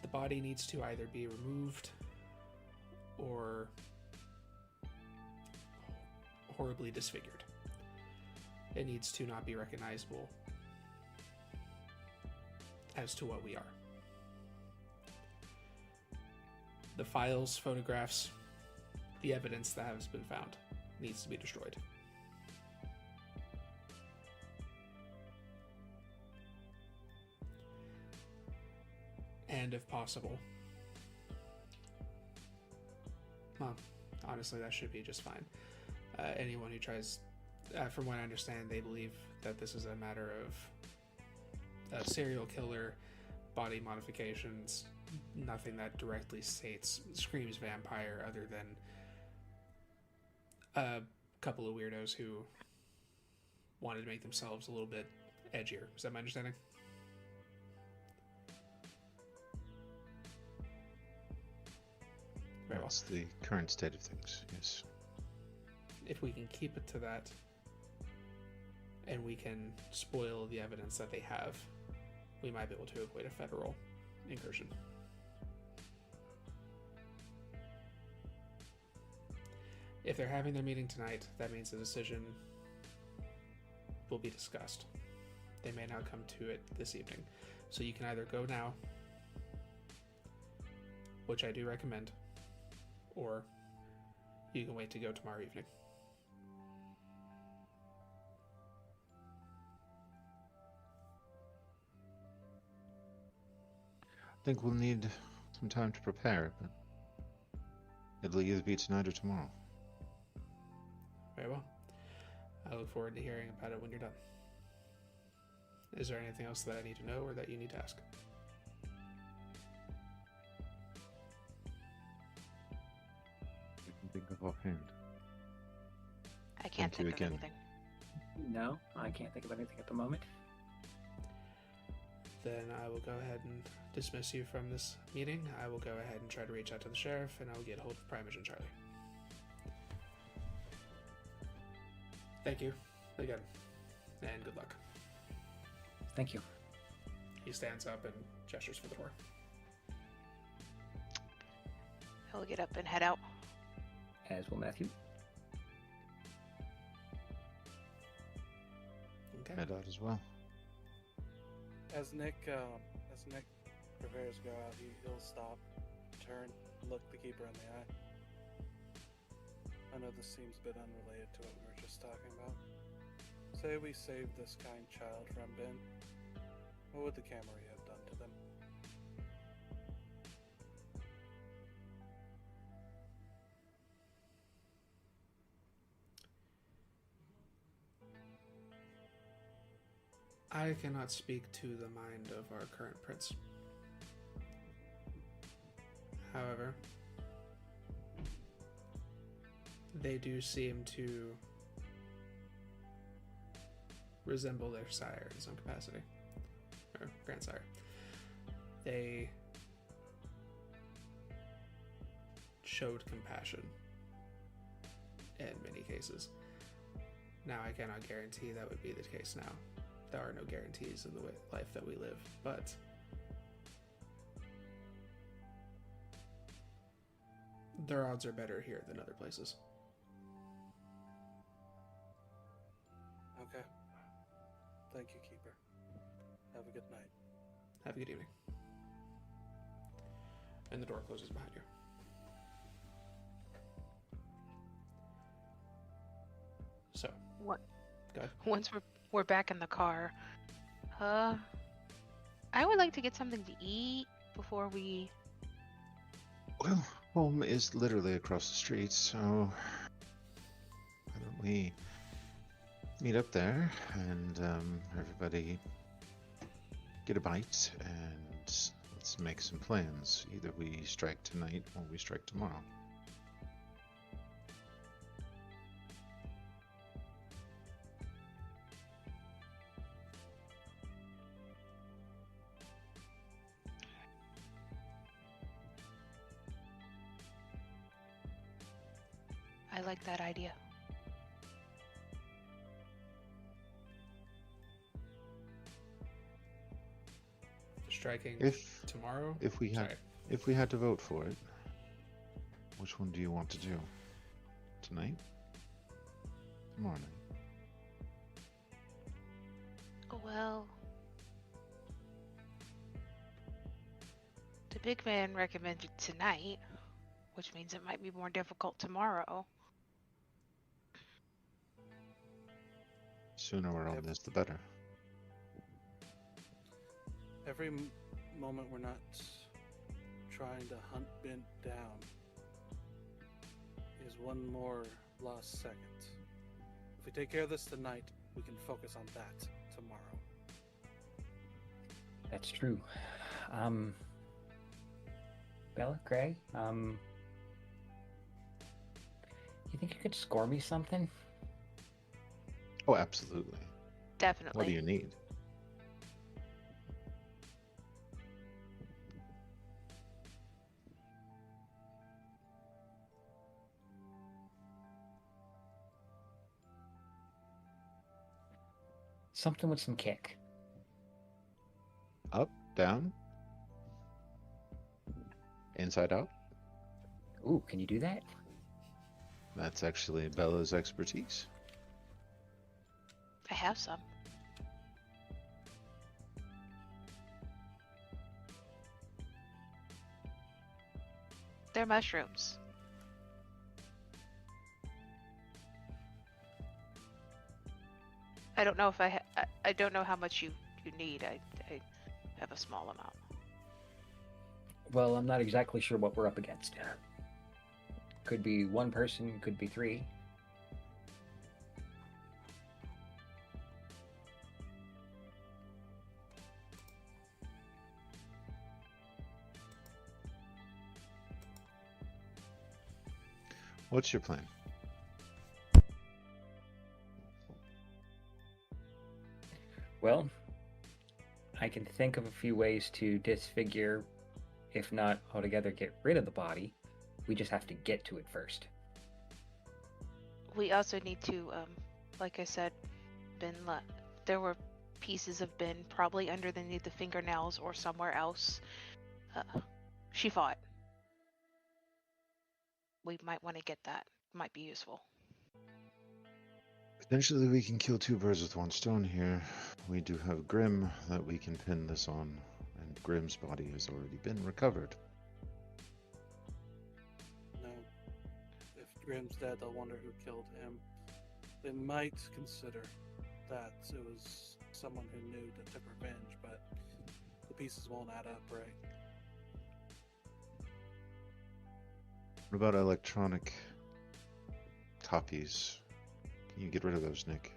the body needs to either be removed or horribly disfigured. It needs to not be recognizable as to what we are. the files, photographs, the evidence that has been found needs to be destroyed. And if possible, well, honestly, that should be just fine. Anyone who tries, from what I understand, they believe that this is a matter of a serial killer, body modifications, nothing that directly screams vampire, other than a couple of weirdos who wanted to make themselves a little bit edgier. Is that my understanding? Very well.
That's the current state of things, yes.
If we can keep it to that, and we can spoil the evidence that they have, we might be able to avoid a federal incursion. If they're having their meeting tonight, that means the decision will be discussed. They may not come to it this evening. So you can either go now, which I do recommend, or you can wait to go tomorrow evening.
I think we'll need some time to prepare, but it'll either be tonight or tomorrow.
Very well. I look forward to hearing about it when you're done. Is there anything else that I need to know or that you need to ask?
You can think of offhand.
I can't
Thank you
think of
again.
anything.
No, I can't think of anything at the moment.
Then I will go ahead and dismiss you from this meeting. I will go ahead and try to reach out to the sheriff, and I will get hold of Primage and Charlie. Thank you again, and good luck.
Thank you.
He stands up and gestures for the door.
He'll get up and head out.
As will Matthew.
Okay.
Head out as well.
As Nick prepares to go out, he'll stop, turn, look the keeper in the eye. I know this seems a bit unrelated to what we were just talking about. Say we saved this kind child from Ben. What would the Camry have done to them?
I cannot speak to the mind of our current prince. However, they do seem to resemble their sire in some capacity, or grandsire. They showed compassion in many cases. Now, I cannot guarantee that would be the case now. There are no guarantees in the life that we live, but their odds are better here than other places.
Okay. Thank you, Keeper. Have a good night.
Have a good evening. And the door closes behind you. So,
What?
go ahead.
Once we're back in the car, I would like to get something to eat before we.
Well, home is literally across the street, so why don't we meet up there and everybody get a bite and let's make some plans. Either we strike tonight or we strike tomorrow.
I like that idea.
Striking
If
tomorrow?
if we had to vote for it, which one do you want to do? Tonight? Tomorrow night?
Well, the big man recommended tonight. which means it might be more difficult tomorrow.
Sooner we're on this, the better.
Every moment we're not trying to hunt Bint down is one more lost second. If we take care of this tonight, we can focus on that tomorrow.
That's true. Bella, Grei, you think you could score me something?
Oh, absolutely.
Definitely.
What do you need?
Something with some kick.
Up, down, inside out.
Ooh, can you do that?
That's actually Bella's expertise.
I have some. They're mushrooms. I don't know if I don't know how much you need. I have a small amount.
Well, I'm not exactly sure what we're up against. Could be one person, could be three.
What's your plan?
Well, I can think of a few ways to disfigure, if not altogether get rid of the body. We just have to get to it first.
We also need to, like I said, there were pieces of Ben probably underneath the fingernails or somewhere else. She fought. We might want to get that. Might be useful.
Potentially we can kill two birds with one stone here. We do have Grim that we can pin this on, and Grim's body has already been recovered.
No. If Grim's dead, they'll wonder who killed him. They might consider that it was someone who knew that took revenge, but the pieces won't add up, right?
What about electronic copies? Can you get rid of those, Nick?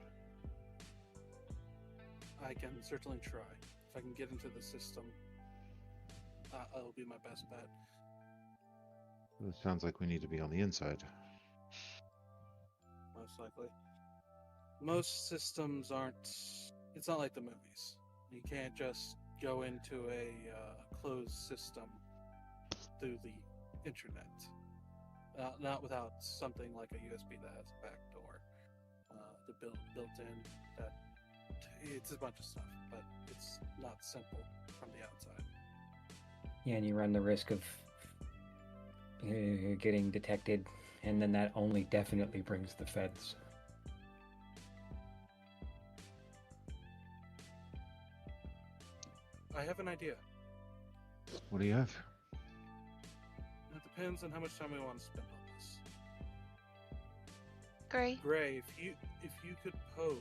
I can certainly try. If I can get into the system, that'll be my best bet.
It sounds like we need to be on the inside.
Most likely. Most systems aren't... It's not like the movies. You can't just go into a closed system through the internet. Not without something like a USB that has a back door. The built in, that it's a bunch of stuff, but it's not simple from the outside.
Yeah, and you run the risk of getting detected, and then that only definitely brings the feds.
I have an idea.
What do you have?
It depends on how much time we want to spend on this.
Grei.
Grei, if you could pose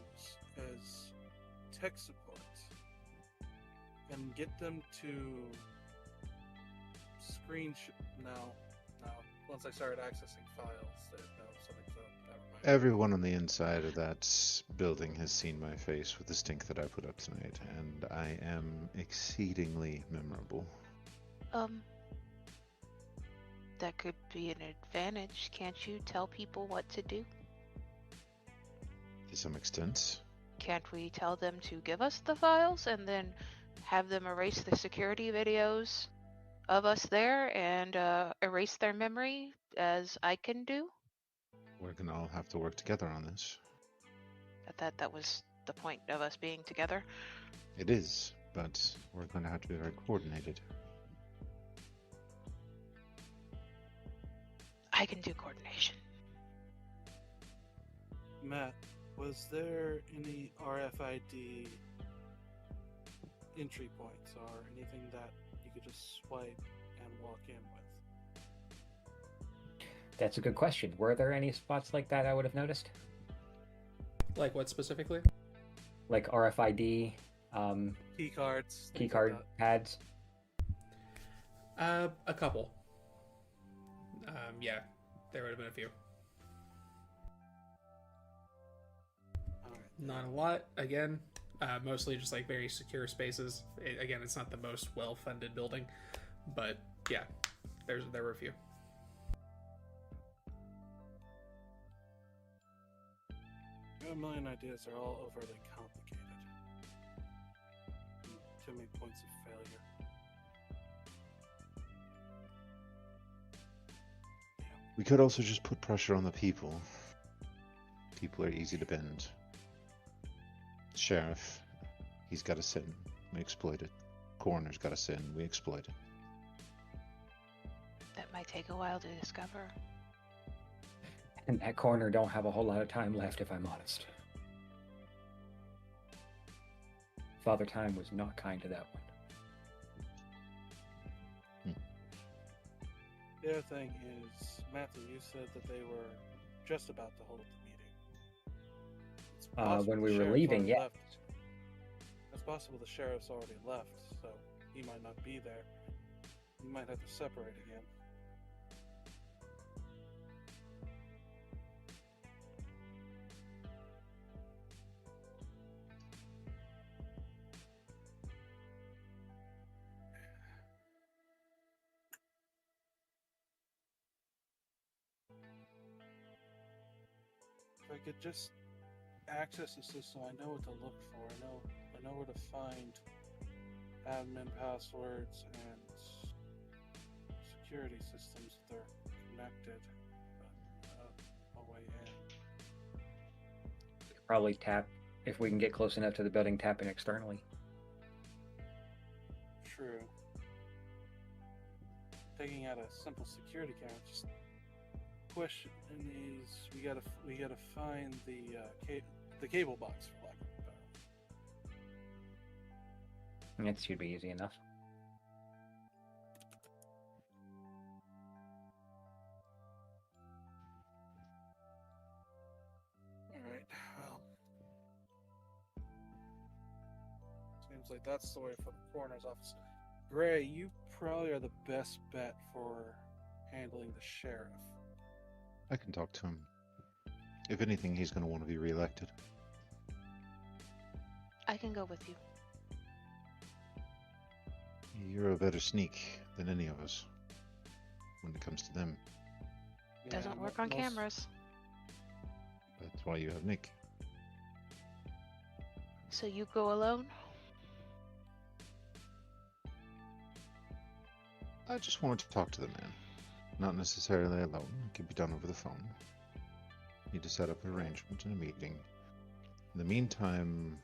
as tech support and get them to No. Once I started accessing files, something's up. Never mind.
Everyone on the inside of that building has seen my face with the stink that I put up tonight, and I am exceedingly memorable.
That could be an advantage. Can't you tell people what to do?
To some extent.
Can't we tell them to give us the files and then have them erase the security videos of us there and erase their memory as I can do?
We're gonna all have to work together on this.
That was the point of us being together.
It is, but we're gonna have to be very coordinated.
I can do coordination.
Matt, was there any RFID entry points or anything that you could just swipe and walk in with?
That's a good question. Were there any spots like that I would have noticed?
Like what specifically?
Like RFID,
Key cards.
key
things
card
like that.
pads?
A couple. Yeah, there would have been a few.
All right.
Not a lot. Again, mostly just like very secure spaces. Again, it's not the most well-funded building, but yeah, there were a few.
I have a million ideas. They're all overly complicated. Too many points of failure.
We could also just put pressure on the people. People are easy to bend. The sheriff, he's got a sin. We exploit it. Coroner's got a sin. We exploit it.
That might take a while to discover.
And that coroner don't have a whole lot of time left, if I'm honest. Father Time was not kind to that one.
The other thing is, Matthew, you said that they were just about to hold the meeting. It's possible
When we
the
were
sheriff's
leaving,
already
yeah.
left. It's possible the sheriff's already left, so he might not be there. We might have to separate again. If I could just access the system, I know what to look for. I know where to find admin passwords and security systems that are connected. But no way in.
Probably tap, if we can get close enough to the building, tap in externally.
True. Taking out a simple security camera. Just question is, we gotta find the cable box, for lack of a better word.
That should be easy enough.
Alright, well. Seems like that's the way for the coroner's office. Grei, you probably are the best bet for handling the sheriff.
I can talk to him. If anything, he's going to want to be reelected.
I can go with you.
You're a better sneak than any of us when it comes to them.
Doesn't work on cameras.
That's why you have Nick.
So you go alone?
I just wanted to talk to the man. Not necessarily alone. It can be done over the phone. Need to set up an arrangement and a meeting. In the meantime,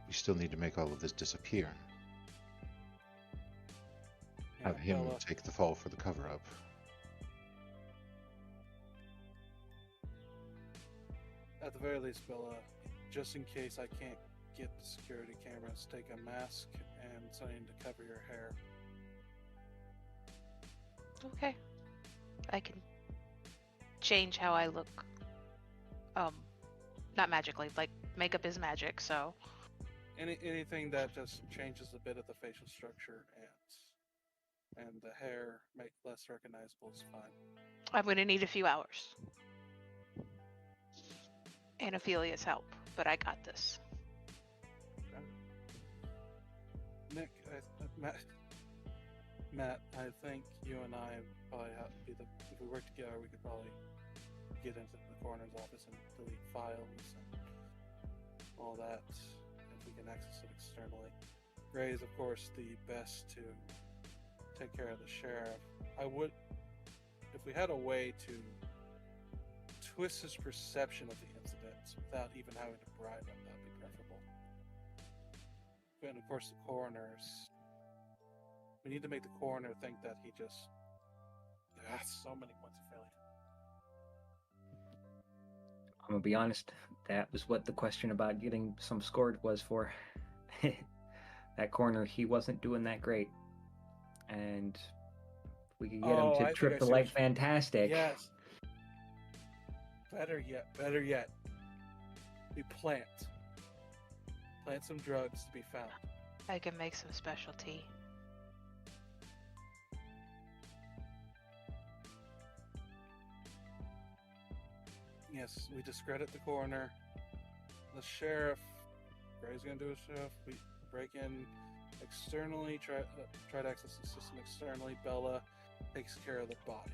we still need to make all of this disappear. Have him
Bella,
take the fall for the cover-up.
at the very least, Bella, just in case I can't get the security cameras, take a mask and something to cover your hair.
Okay. I can change how I look. Not magically, like makeup is magic, so.
Anything that just changes a bit of the facial structure and the hair make less recognizable is fine.
I'm gonna need a few hours. And Ophelia's help, but I got this.
Nick, Matt, I think you and I probably have to be if we work together, we could probably get into the coroner's office and delete files and all that, if we can access it externally. Grei is, of course, the best to take care of the sheriff. If we had a way to twist his perception of the incidents without even having to bribe him, that'd be preferable. And of course, the coroners. We need to make the coroner think that he just has so many points of failure.
I'm gonna be honest, that was what the question about getting some scored was for. That corner, he wasn't doing that great. And We could get him
I
to
think
trip
I
the
see
light
what
fantastic.
Yes. Better yet. We plant some drugs to be found.
I can make some specialty.
Yes, we discredit the coroner. The sheriff. Grei's gonna do a sheriff. We break in externally, try to access the system externally. Bella takes care of the body.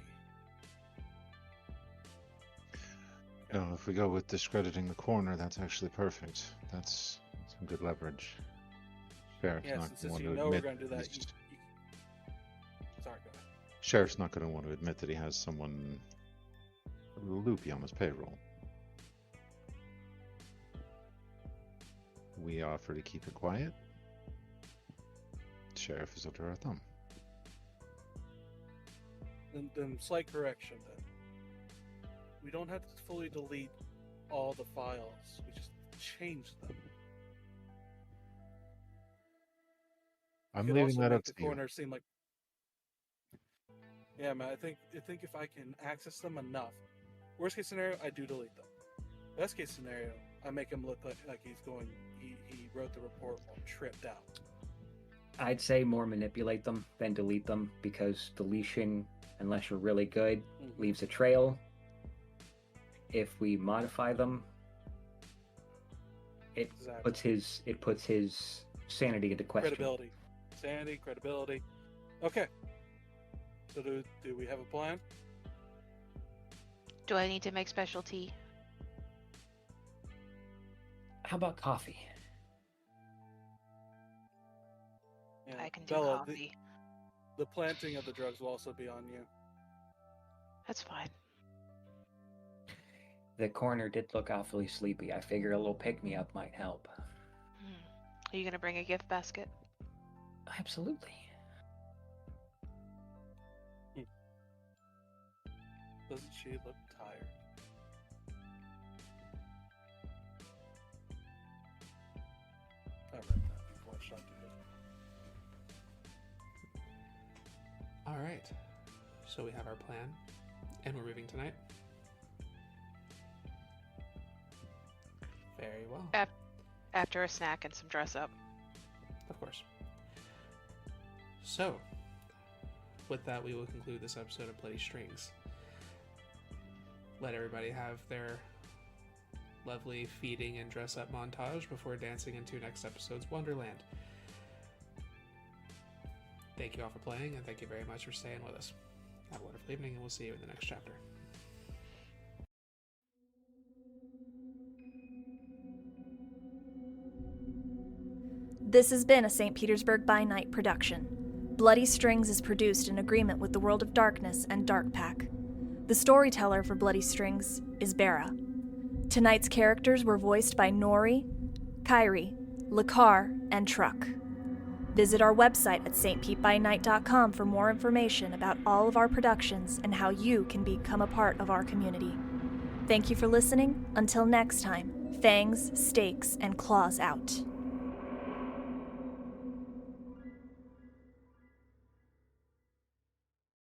No, if we go with discrediting the coroner, that's actually perfect. That's some good leverage. Sheriff's
Yes,
not
and
going to
since
want
you
to
know we're
admit.
gonna do that,
he's-
sorry, go ahead.
Sheriff's not going to want to admit that he has someone loopy on his payroll. We offer to keep it quiet. Sheriff is under our thumb.
Then slight correction then. We don't have to fully delete all the files. We just change them.
I'm
Could
leaving
also
that
make
up
the
to you.
coroner seem like. Yeah, man. I think if I can access them enough, worst case scenario, I do delete them. Best case scenario, I make him look like he's going. He wrote the report while tripped out.
I'd say more manipulate them than delete them, because deletion, unless you're really good, leaves a trail. If we modify them, it
Exactly.
puts his sanity into question.
Credibility. Okay. So do we have a plan?
Do I need to make specialty?
How about coffee?
Yeah.
I can do
Bella,
coffee.
the planting of the drugs will also be on you.
That's fine.
The coroner did look awfully sleepy. I figure a little pick-me-up might help.
Are you gonna bring a gift basket?
Absolutely.
Doesn't she look tired? I read that before I shot it.
All right. So we have our plan, and we're moving tonight. Very well.
After a snack and some dress up.
Of course. So, with that, we will conclude this episode of Bloody Strings. Let everybody have their lovely feeding and dress up montage before dancing into next episode's Wonderland. Thank you all for playing, and thank you very much for staying with us. Have a wonderful evening, and we'll see you in the next chapter.
This has been a St. Petersburg by Night production. Bloody Strings is produced in agreement with the World of Darkness and Dark Pack. The storyteller for Bloody Strings is Beara. Tonight's characters were voiced by Noree, Kyrie, Lekar, and Truckexe. Visit our website at stpbnynight.com for more information about all of our productions and how you can become a part of our community. Thank you for listening. Until next time, fangs, stakes, and claws out.